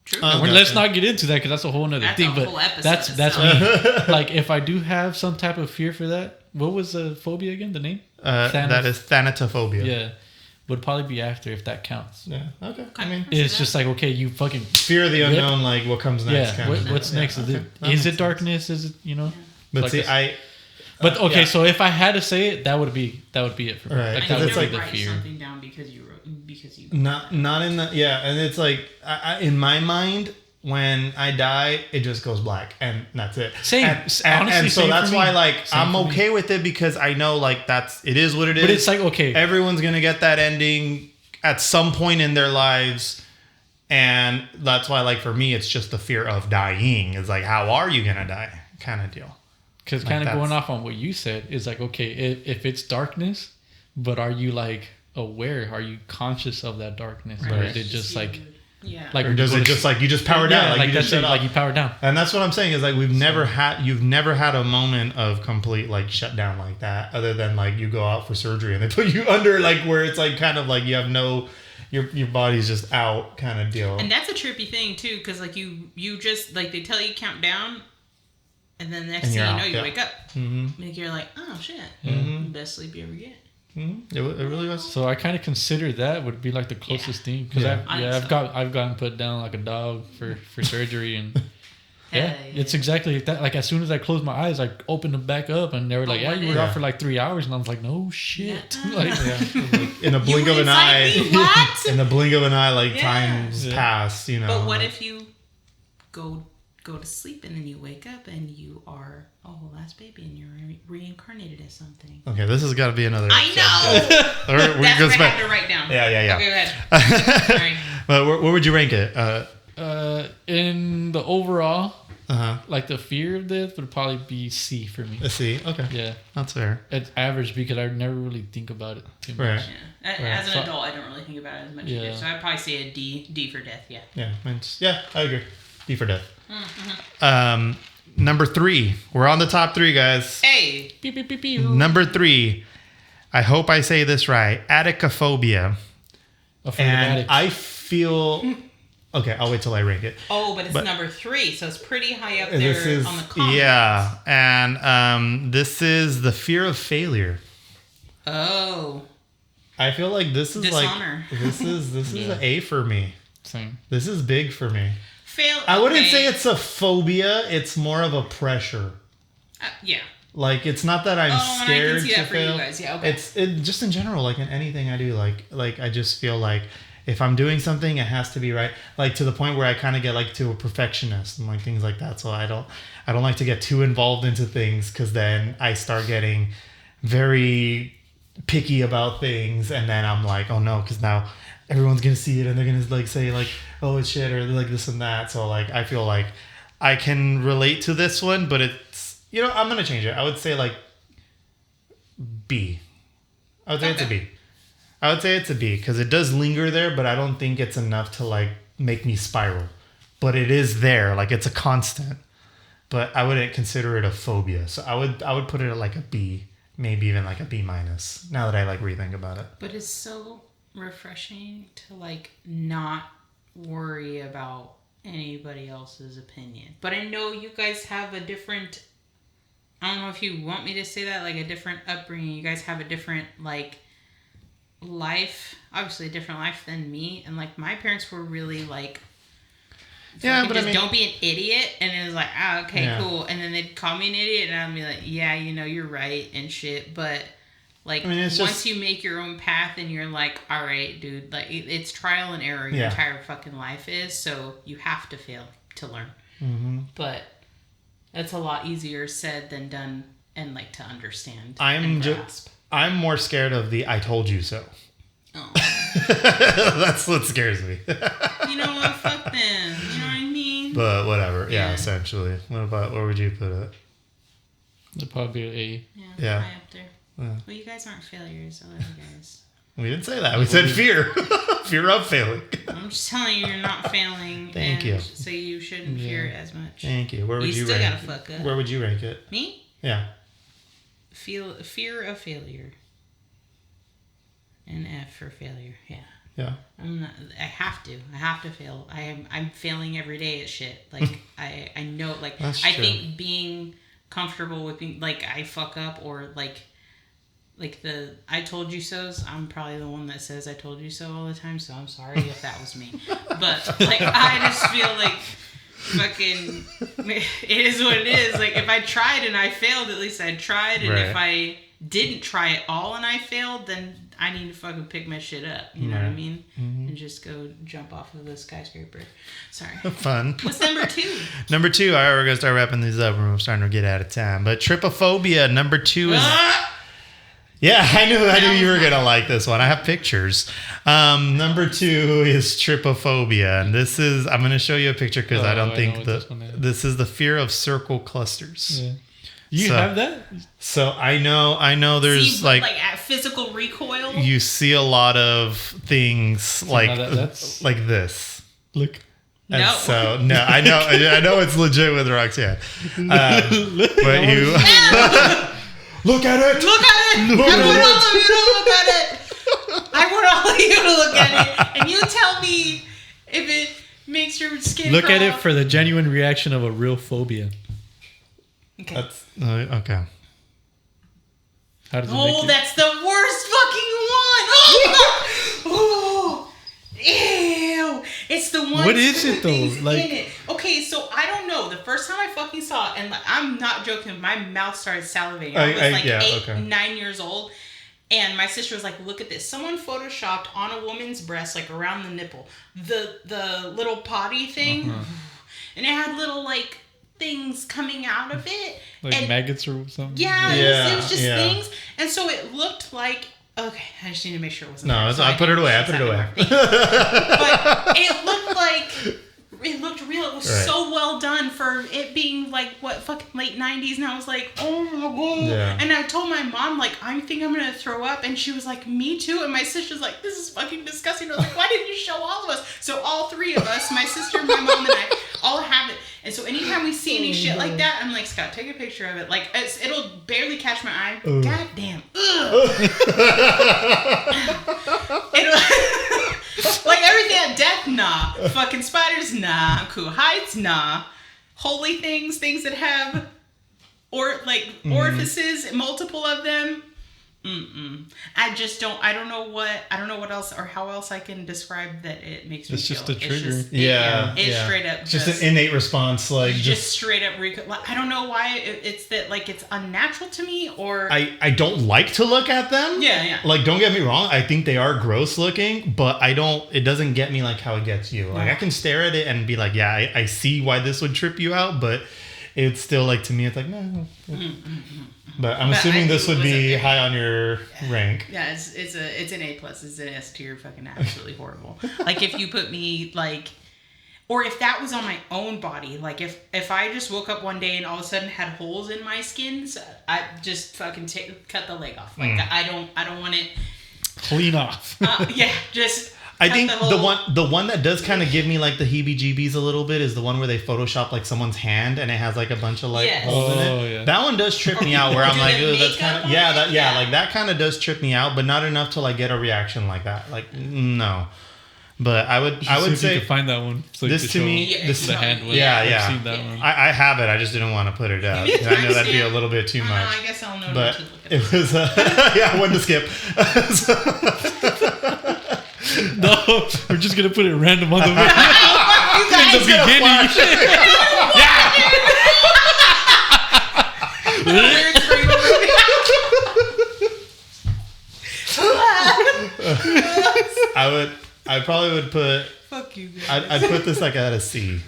True. Let's not get into that because that's a whole nother That's thing. a But whole episode that's itself. me. Like if I do have some type of fear for that, what was the phobia again? The name? That is thanatophobia. Yeah, would probably be after if that counts. Yeah. Okay. I Okay. mean, It's just like okay, you fucking fear of the unknown. Like what comes next? yeah. kind of What's thing. next? Yeah, Is okay. it That makes sense. darkness? Is it But like see, this- But okay, yeah. so if I had to say it, that would be it for me. Right, Like, I that would it's be like- the write fear. something down because you Not in the and it's like in my mind when I die it just goes black and that's it. Same. And Honestly, so same that's for why me. like Same I'm for me. okay with it because I know like it is what it is. But it's like okay, Everyone's gonna get that ending at some point in their lives, and that's why like for me it's just the fear of dying. It's like how are you gonna die kind of deal. because like kind of that's- going off on what you said is like okay, if it's darkness, but are you like aware? Are you conscious of that darkness, or is it just like yeah. like Or does when it you just like you just power down yeah, like you that's just shut it, off? like you power down? And that's what I'm saying is like you've never had a moment of complete like shutdown like that other than like you go out for surgery and they put you under like where it's like kind of like you have no your body's just out kind of deal. And that's a trippy thing too, because like you just like they tell you count down, and then the next And thing you're you know out, you yeah. wake up. Mm-hmm. Like you're like, oh shit, best sleep you ever get. Mm-hmm. It really was. So I kind of consider that would be like the closest thing because Yeah. I think so. I've gotten put down like a dog for surgery and Yeah, it's exactly like that. Like as soon as I closed my eyes, I opened them back up, and they were like, "Yeah, you were out for like 3 hours," and I was like, "No shit!" Like, in a blink of an eye, What? in the blink of an eye, like Yeah. time's passed. You know. But what if you go to sleep and then you wake up and you are a whole ass baby and you're reincarnated as something? Okay, this has got to be another. I know. Or we That's go what I back- had to write down. Yeah. Okay, go ahead. Sorry. But where would you rank it? in the overall, Uh-huh. like the fear of death would probably be C for me. A C. Okay. Yeah, That's fair. it's average because I never really think about it too much. Right. Yeah. As an adult, I don't really think about it as much Yeah. either. So I'd probably say a D. D for death. Yeah. Yeah. I agree. D for death. Number 3. We're on the top 3, guys. Hey. Pew, pew, pew, pew. Number 3. I hope I say this right. Atticophobia. Afraid of And attics. I feel. Okay, I'll wait till I rank it. Oh, but it's But- number 3, so it's pretty high up there This is on the comments. yeah, and this is the fear of failure. Oh. I feel like this is Dishonor. like this is an A for me. Same. This is big for me. Fail. I wouldn't okay. say it's a phobia. It's more of a pressure. Yeah. Like it's not that I'm Oh, and I can scared see to that for you fail. guys. Yeah, okay. It's just in general, like in anything I do. Like I just feel like if I'm doing something, it has to be right. Like to the point where I kind of get like to a perfectionist and like things like that. So I don't like to get too involved into things because then I start getting very picky about things, and then I'm like, oh no, because now everyone's gonna see it and they're gonna like say like, oh it's shit or like this and that. So like I feel like I can relate to this one, but it's I'm gonna change it. I would say like B. I would say it's a B. I would say it's a B because it does linger there, but I don't think it's enough to like make me spiral. But it is there, like it's a constant. But I wouldn't consider it a phobia. So I would put it at like a B, maybe even like a B minus. Now that I like rethink about it. But it's so refreshing to like not worry about anybody else's opinion. But I know you guys have a different, I don't know if you want me to say that, like a different upbringing. You guys have a different like life, obviously a different life than me. And like my parents were really like, yeah, but just I mean, don't be an idiot. And it was like, okay, Yeah. cool. And then they'd call me an idiot and I'd be like, yeah, you're right and shit. But like, I mean, it's once just- you make your own path and you're like, all right, dude, like it's trial and error. Your Yeah. entire fucking life is. So you have to fail to learn. Mm-hmm. But that's a lot easier said than done and like to understand. I'm and just grasp. I'm more scared of the I told you so. Oh. That's what scares me. You know what? Fuck them. You know what I mean? But whatever. Yeah, Yeah. essentially. Where would you put it? It'd probably be an A. Yeah. High up there. Yeah. Well, you guys aren't failures. I love you guys. We didn't say that. We said fear. Fear of failing. I'm just telling you, you're not failing. Thank and you. So you shouldn't fear it as much. Thank you. Where would You you still rank gotta fuck up. Where would you rank it? Me? Yeah. Fear of failure. An F for failure. Yeah. Yeah. I have to fail. I'm failing every day at shit. Like I know, like That's I true. think being comfortable with being like I fuck up or like the I told you so's. I'm probably the one that says I told you so all the time. So I'm sorry if that was me. But like I just feel like fucking it is what it is. Like if I tried and I failed, at least I tried. And if I didn't try it all and I failed, then I need to fucking pick my shit up. You know what I mean? Mm-hmm. And just go jump off of the skyscraper. Sorry. Fun. What's number 2? Number 2. All right, we're gonna start wrapping these up. We're starting to get out of time. But trypophobia. Number 2 is. Yeah, I knew you were gonna like this one. I have pictures. Number 2 is trypophobia, and this is I'm gonna show you a picture because I don't I know think what this one is. this is the fear of circle clusters. Yeah. You So- have that? So I know there's See, like at physical recoil. you see a lot of things like that's- like this. Look. And No. so no, I know it's legit with Roxanne. But you look at it. Look at it! Look I at want it. all of you to look at it! I want all of you to look at it! And you tell me if it makes your skin Look at it crawl. for the genuine reaction of a real phobia. Okay. That's okay. How does it make Oh, you? that's the worst fucking one! Oh, ew! It's the one. What is with it, the things though? Like- in it. Okay, so I don't know. The first time I fucking saw it, and like, I'm not joking, my mouth started salivating. I was like 9 years old. And my sister was like, look at this. Someone photoshopped on a woman's breast, like around the nipple, the little potty thing. And it had little like things coming out of it. Like and, maggots or something? Yeah, it was just things. And so it looked like, okay, I just need to make sure it wasn't No, there, so I put it away. I put it away. But it looked like... It looked real. It was so well done for it being like what fucking late 90s, and I was like, oh my god. Yeah. And I told my mom like, I think I'm gonna throw up, and she was like, me too. And my sister's like, this is fucking disgusting. I was like, why didn't you show all of us? So all three of us, my sister, my mom, and I, all have it. And so anytime we see any shit like that, I'm like, Scott, take a picture of it. Like it'll barely catch my eye. God damn. Like everything at death, nah. Fucking spiders, nah. Cool heights, nah. Holy things that have orifices, multiple of them. I don't know what else or how else I can describe that it makes me feel. It's just a trigger. It's straight up just an innate response, like just straight up. I don't know why it's that, like, it's unnatural to me, or I don't like to look at them. Yeah. Like, don't get me wrong, I think they are gross looking, but it doesn't get me like how it gets you. Like, I can stare at it and be like, yeah, I see why this would trip you out, but it's still like, to me, it's like, no. But I'm assuming this would be high on your rank. Yeah, it's an A+. It's an S tier. Fucking absolutely horrible. Like, if you put me like, or if that was on my own body, like if I just woke up one day and all of a sudden had holes in my skin, so I just fucking cut the leg off. Like, I don't want it clean off. Just. I think the one that does kind of give me like the heebie-jeebies a little bit is the one where they Photoshop like someone's hand and it has like a bunch of like holes in it. Yeah. That one does trip me out where I'm like, ooh, that's kind of like that kind of does trip me out, but not enough to like get a reaction like that. Like, no. But I would say you could find that one. So this to me, this the hand one. I've seen that one. I have it. I just didn't want to put it out. I know that'd be a little bit too much. I guess I'll know. But it was when to skip. No, we're just gonna put it random on the video. In the beginning. I probably would put. Fuck you guys. I'd put this like at a C.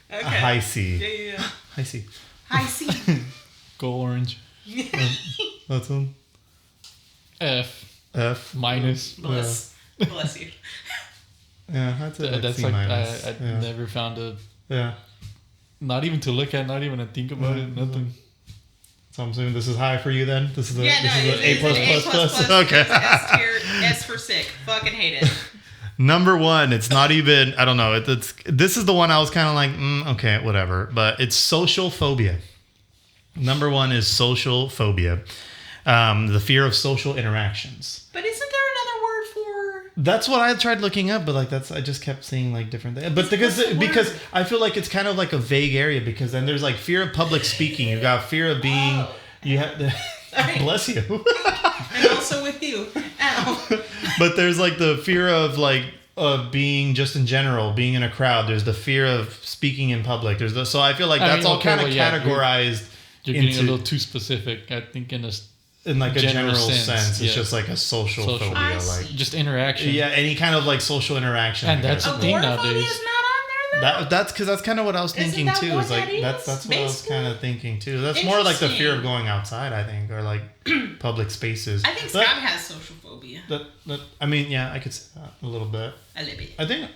Okay. A high C. Yeah. High C. High C. Go orange. That's one. F minus. Bless you. Yeah, that's it. That's C like minus. I never found a. Yeah. Not even to look at, not even to think about it, nothing. So I'm assuming this is high for you then. This is A++. Okay. S tier. S for sick. Fucking hate it. Number one, it's not even. I don't know. This is the one I was kind of like, okay, whatever. But it's social phobia. Number one is social phobia, the fear of social interactions. But isn't there another word for? That's what I tried looking up, but like I just kept seeing like different things. But because I feel like it's kind of like a vague area, because then there's like fear of public speaking. You got fear of being. You have to. Bless you. And also with you. Ow. But there's like the fear of like being just in general, being in a crowd. There's the fear of speaking in public. So I feel like that's all kind of categorized. You're getting a little too specific, I think, in like a general sense. It's just like a social phobia, like just interaction. Yeah, any kind of like social interaction. And that's the thing nowadays. That's because that's kind of what I was thinking too. Is like that's what I was kind of thinking too. That's more like the fear of going outside, I think, or like public spaces. I think Scott has social phobia. I mean, yeah, I could say that a little bit. A little bit. I think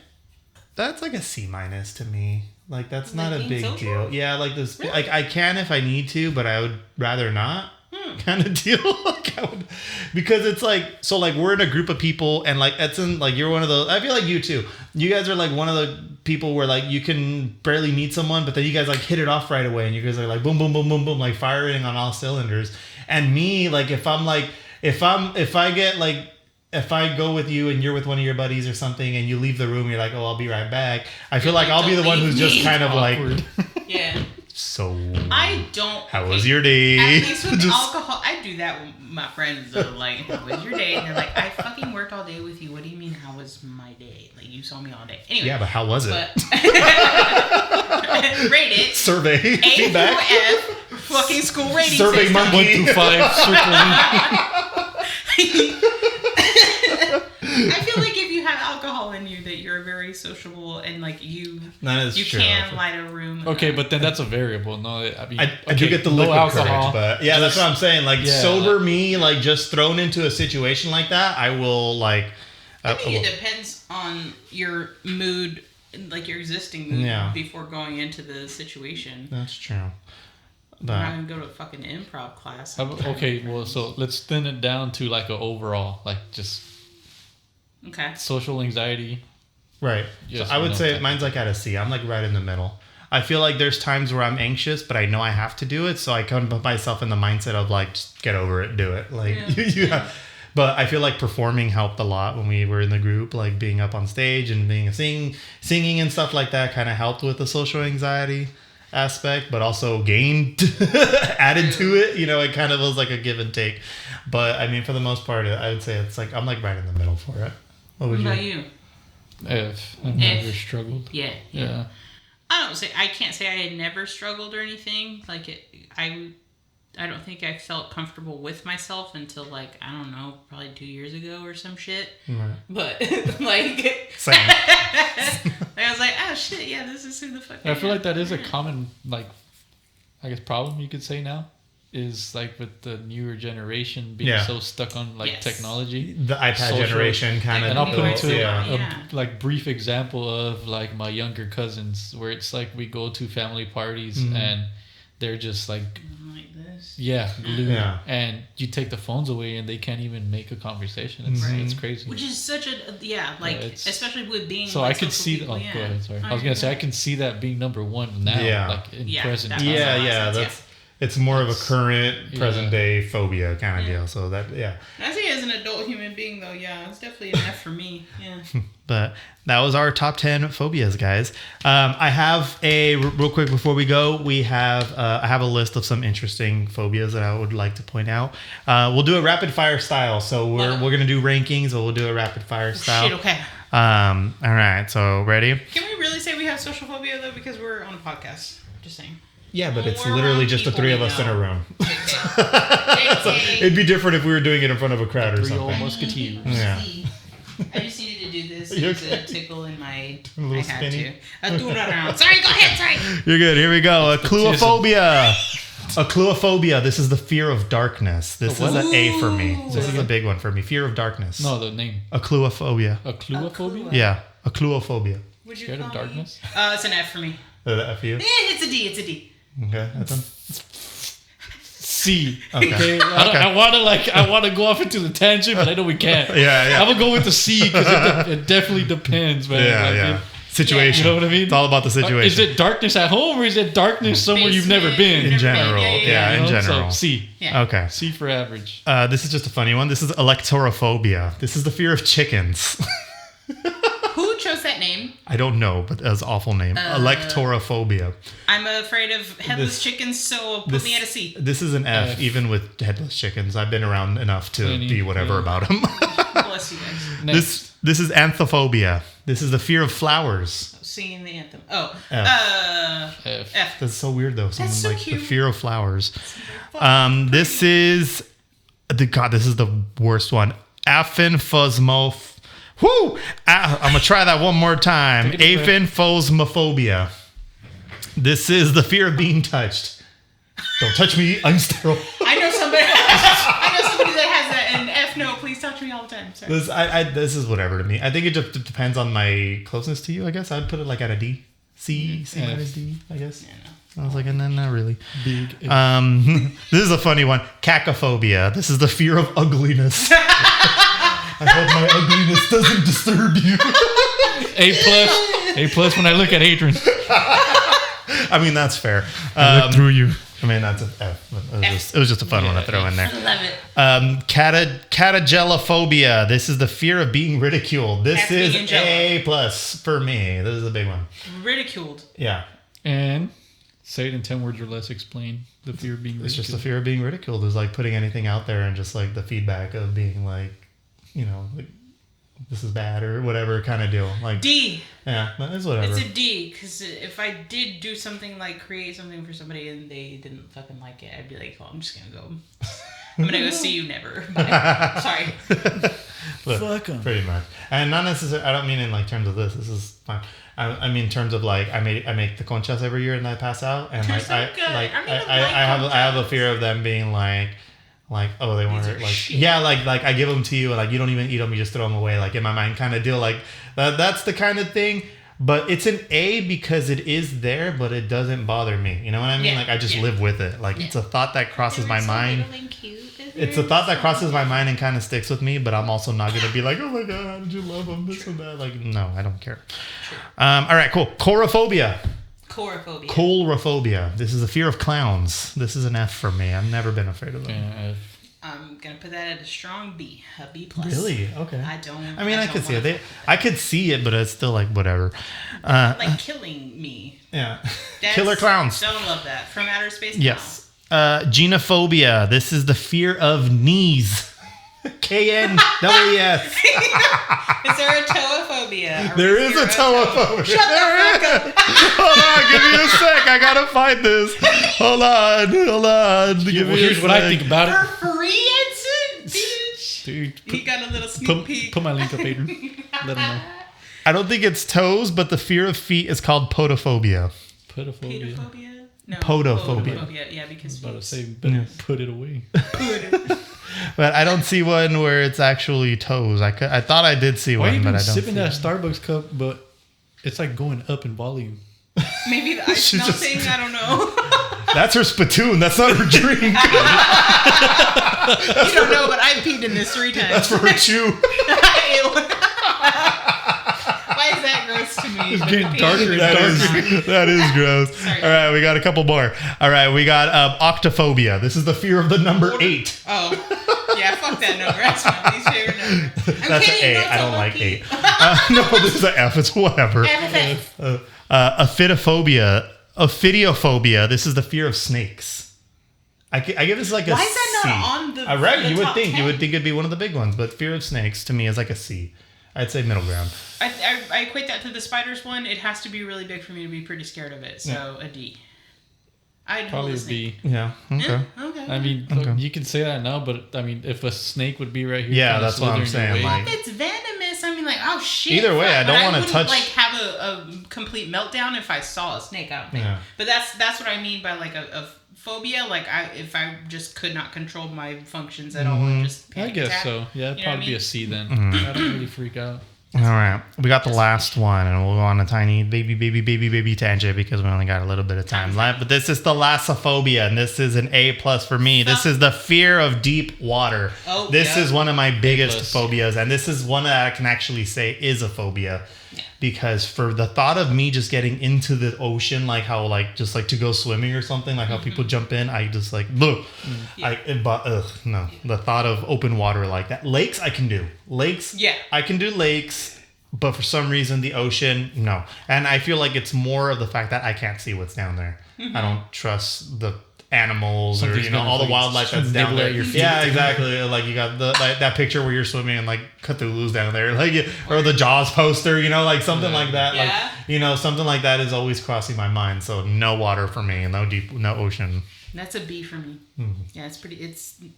that's like a C- to me. Like that's not a big deal. Yeah, like this. Really? Like I can if I need to, but I would rather not. Kind of deal. Like because it's like, so like we're in a group of people and like Edson, like you're one of those. I feel like you too. You guys are like one of the people where like you can barely meet someone, but then you guys like hit it off right away, and you guys are like boom, boom, boom, boom, boom, like firing on all cylinders. And me, like if I go with you and you're with one of your buddies or something and you leave the room, you're like, oh, I'll be right back. I feel like I'll be the one who's just kind of like, yeah. So I don't. How was your day? At least with alcohol, I do that with my friends. Though, like, how was your day? And they're like, I fucking worked all day with you. What do you mean? How was my day? Like, you saw me all day. Anyway. Yeah, but how was it? Rate it. Survey. A Feedback. through F. Fucking school rating Survey system. monkey. 1 through 5, circling. I feel like if you have alcohol in you, that you're very sociable and like you true. can light a room. Okay, but then that's a variable. No, I mean, I do get the liquid courage, but yeah, that's Just- what I'm saying. Like yeah, sober me, like just thrown into a situation like that, I will like. I think it depends on your mood, like your existing mood, Yeah. before going into the situation. That's true. I'm not gonna go to a fucking improv class. Okay, well, so let's thin it down to like an overall, like just Okay. social anxiety. Right. Yes so I or would no say type mine's like at a C. I'm like right in the middle. I feel like there's times where I'm anxious, but I know I have to do it, so I kind of put myself in the mindset of like, just get over it, do it. Like, yeah. But I feel like performing helped a lot when we were in the group, like being up on stage and being singing and stuff like that kind of helped with the social anxiety aspect, but also gained added to it. You know, it kind of was like a give and take. But I mean, for the most part, I would say it's like I'm like right in the middle for it. What would What about you? If I've never struggled. Yeah. Yeah. I can't say I had never struggled or anything. Like I don't think I felt comfortable with myself until like, I don't know, probably 2 years ago or some shit. Right. But like, Same. I was like, oh shit, yeah, this is who the fuck I feel am. like that is a common, like, I guess problem you could say now is like with the newer generation being Yeah. so stuck on like Yes. technology. The iPad Social- generation kind of. And I'll put into Yeah. a like brief example of like my younger cousins where it's like we go to family parties and they're just like Like this. glued. Yeah. And you take the phones away and they can't even make a conversation. It's crazy. Which is such a, it's- especially with being So like I could social see people, that. Oh, go ahead. Sorry, I was gonna say I can see that being number one now. Yeah. Like in Yeah, present that time. was- Yeah, a lot of yeah, sense, that's it's more of a current Yeah. present day phobia kind of deal. So that I think as an adult human being though, yeah, it's definitely an F for me. Yeah. But that was our top 10 phobias, guys. I have real quick before we go. I have a list of some interesting phobias that I would like to point out. We'll do a rapid fire style. So we're gonna do rankings, but we'll do a rapid fire style. Shit, okay. All right. So ready? Can we really say we have social phobia though? Because we're on a podcast. Just saying. Yeah, but it's We're literally around just the people three we of us in a know. room. JK. It'd be different if we were doing it in front of a crowd or Three old something. musketeers. Yeah. I just needed to do this. You It's a okay? tickle in my. A little I had spinny? to. A tune around. Sorry, go ahead. Sorry. You're good. Here we go. A cluophobia. A cluophobia. This is the fear of darkness. This is an A for me. This is a big one for me. Fear of darkness. No, the name. A cluophobia. A cluophobia? Yeah. A cluophobia. Would you Scared of call me? darkness? It's an F for me. The F you? It's a D. It's a D. Okay. That's one. C. Okay. I want to go off into the tangent, but I know we can't. Yeah. I'm gonna go with the C because it definitely depends, man. Yeah. Like, Yeah. Situation. You know what I mean? It's all about the situation. Is it darkness at home or is it darkness somewhere you've never been? In general. Yeah, Yeah. You In know? general. So C. Yeah. Okay. C for average. This is just a funny one. This is electorophobia. This is the fear of chickens. Who chose that name? I don't know, but that's an awful name. Electorophobia. I'm afraid of headless This- chickens, so put me at a C. This is an F, F. even with headless chickens. I've been around enough to Plenty, be whatever yeah. about them. Bless you guys. Next. This is anthophobia. This is the fear of flowers. Singing the anthem. Oh. F. F. That's so weird though. Someone so like cute. the fear of flowers. This is this is the worst one. Aphanphosmoph. Whoo! I'm gonna try that one more time. Take a deep breath. Aphanphosmophobia. This is the fear of being touched. Don't touch me. I'm sterile. I know somebody. I know somebody that has that. And F. No, please talk to me all the time. Sorry. This is whatever to me. I think it just depends on my closeness to you. I guess I'd put it like at a D, C minus D. I guess. I was like, no, not really. Big. This is a funny one. Cacophobia. This is the fear of ugliness. I hope my ugliness doesn't disturb you. A plus when I look at Adrian. I mean, that's fair. I look through you. I mean, that's an F. It was just a fun one to throw in there. I love it. Catagelophobia. This is the fear of being ridiculed. This That's is being jello. A plus for me. This is a big one. Ridiculed. Yeah. And say it in 10 words or less. Explain the fear of being It's ridiculed. just the fear of being ridiculed. It's like putting anything out there and just like the feedback of being like, like this is bad or whatever kind of deal. Like D. Yeah, it's whatever. It's a D, because if I did do something like create something for somebody and they didn't fucking like it, I'd be like, well, I'm just gonna go. I'm gonna go see you never. Bye. Sorry. Fuck them. Pretty much, and not necessarily. I don't mean in like terms of this. This is fine. I mean in terms of like I make the conchas every year and I pass out and They're like so good. I I have a fear of them being like oh they want These to are like shit. yeah like I give them to you and like you don't even eat them, you just throw them away, like in my mind kind of deal, like that's the kind of thing. But it's an A because it is there, but it doesn't bother me. You know what I mean? Yeah, Like I just yeah. live with it. Like it's a thought that crosses my mind. It's a a thought that crosses my mind and kind of sticks with me, but I'm also not going to be like, oh my God, how did you love them? This and that. Like, no, I don't care. All right, cool. Coulrophobia. Coulrophobia. This is a fear of clowns. This is an F for me. I've never been afraid of them. Yeah, I'm gonna put that at a strong B, a B plus. Really? Okay. I mean, I could see wanna it. I could see it, but it's still like whatever. like killing me. Yeah. That's, Killer clowns. Don't love that. From outer space. Yes. Genophobia. This is the fear of knees. KNWES. Is there a toaphobia? There is a toaphobia. Shut the fuck up. Hold on, give me a sec. I gotta find this. Hold on. Give me here's a what I sec. think about For it. free, Edson, bitch. Dude, He got a little sneak peek. put my link up, Adrian. Let him know. I don't think it's toes, but the fear of feet is called podophobia. Pedophobia. Pedophobia? No. Podophobia. Yeah, because I was about to say, feet. better put it away. But I don't see one where it's actually toes. I thought I did see Why are one, you but I been don't. sipping see that it. Starbucks cup, but it's like going up in volume? Maybe the ice She just- melting. I don't know. That's her spittoon. That's not her drink. You don't know, but I've peed in this 3 times. That's for her chew. Why is that gross to me? It's getting darker and darker. That is gross. Sorry. All right, we got a couple more. All right, we got octophobia. This is the fear of the number 8. Oh, yeah, fuck that number. That's my least favorite number. I'm That's kidding. an A. No, I don't it's like a 8. No, this is an F. It's whatever. Ophidiophobia. Ophidiophobia. This is the fear of snakes. I give this like a C. Why is that not on the Right, the you would top think 10? it'd be one of the big ones, but fear of snakes to me is like a C. I'd say middle ground. I equate that to the spiders one. It has to be really big for me to be pretty scared of it. So a D. I'd Probably hold a a B. snake. Yeah. Okay. Okay. I mean, Okay. you can say that now, but I mean, if a snake would be right here, Yeah, kinda that's what I'm slithering saying, away- like- If it's venomous, I mean, like, oh shit. Either way, fuck, I don't but wanna wouldn't, touch- like have a complete meltdown if I saw a snake. I don't think. Yeah. But that's what I mean by like a phobia. Like if I just could not control my functions at all, and just I panic guess attack. so. Yeah, it'd You know what probably I be mean? a C then. Mm-hmm. I don't really freak out. All right. We got the last one, and we'll go on a tiny baby tangent because we only got a little bit of time left. But this is thalassophobia, and this is an A+ for me. This is the fear of deep water. Oh, this yeah. is one of my biggest A+. phobias, and this is one that I can actually say is a phobia. Because for the thought of me just getting into the ocean, like how like just like to go swimming or something, like how people jump in, I just like look. No. The thought of open water like that. Lakes I can do. Lakes. Yeah. I can do lakes, but for some reason the ocean, no. And I feel like it's more of the fact that I can't see what's down there. I don't trust the animals Something's or gonna all the fucking wildlife that's down nibble there. at your feet. Yeah, exactly. Like you got that picture where you're swimming and like Cthulhu's down there, like or the Jaws poster, like something like that. Yeah. Like something like that is always crossing my mind. So no water for me, no ocean. That's a B for me. Yeah, it's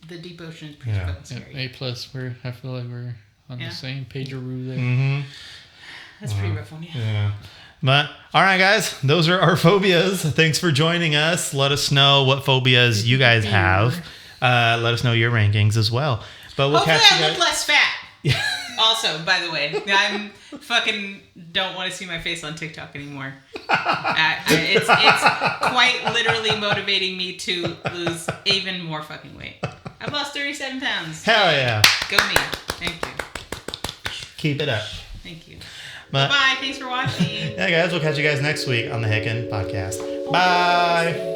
the deep ocean is pretty Yeah. fucking scary. A+. I feel like we're on Yeah. the same pageroo there. Mm-hmm. That's pretty rough on you. Yeah. But all right, guys, those are our phobias. Thanks for joining us. Let us know what phobias you guys have. Let us know your rankings as well. But we'll Hopefully catch you I guys. look less fat. Also, by the way, I'm fucking don't want to see my face on TikTok anymore. It's quite literally motivating me to lose even more fucking weight. I've lost 37 pounds. Hell yeah. Go me. Thank you. Keep it up. Thank you. But Bye. Thanks for watching. yeah, guys, we'll catch you guys next week on the Heckin Podcast. Bye.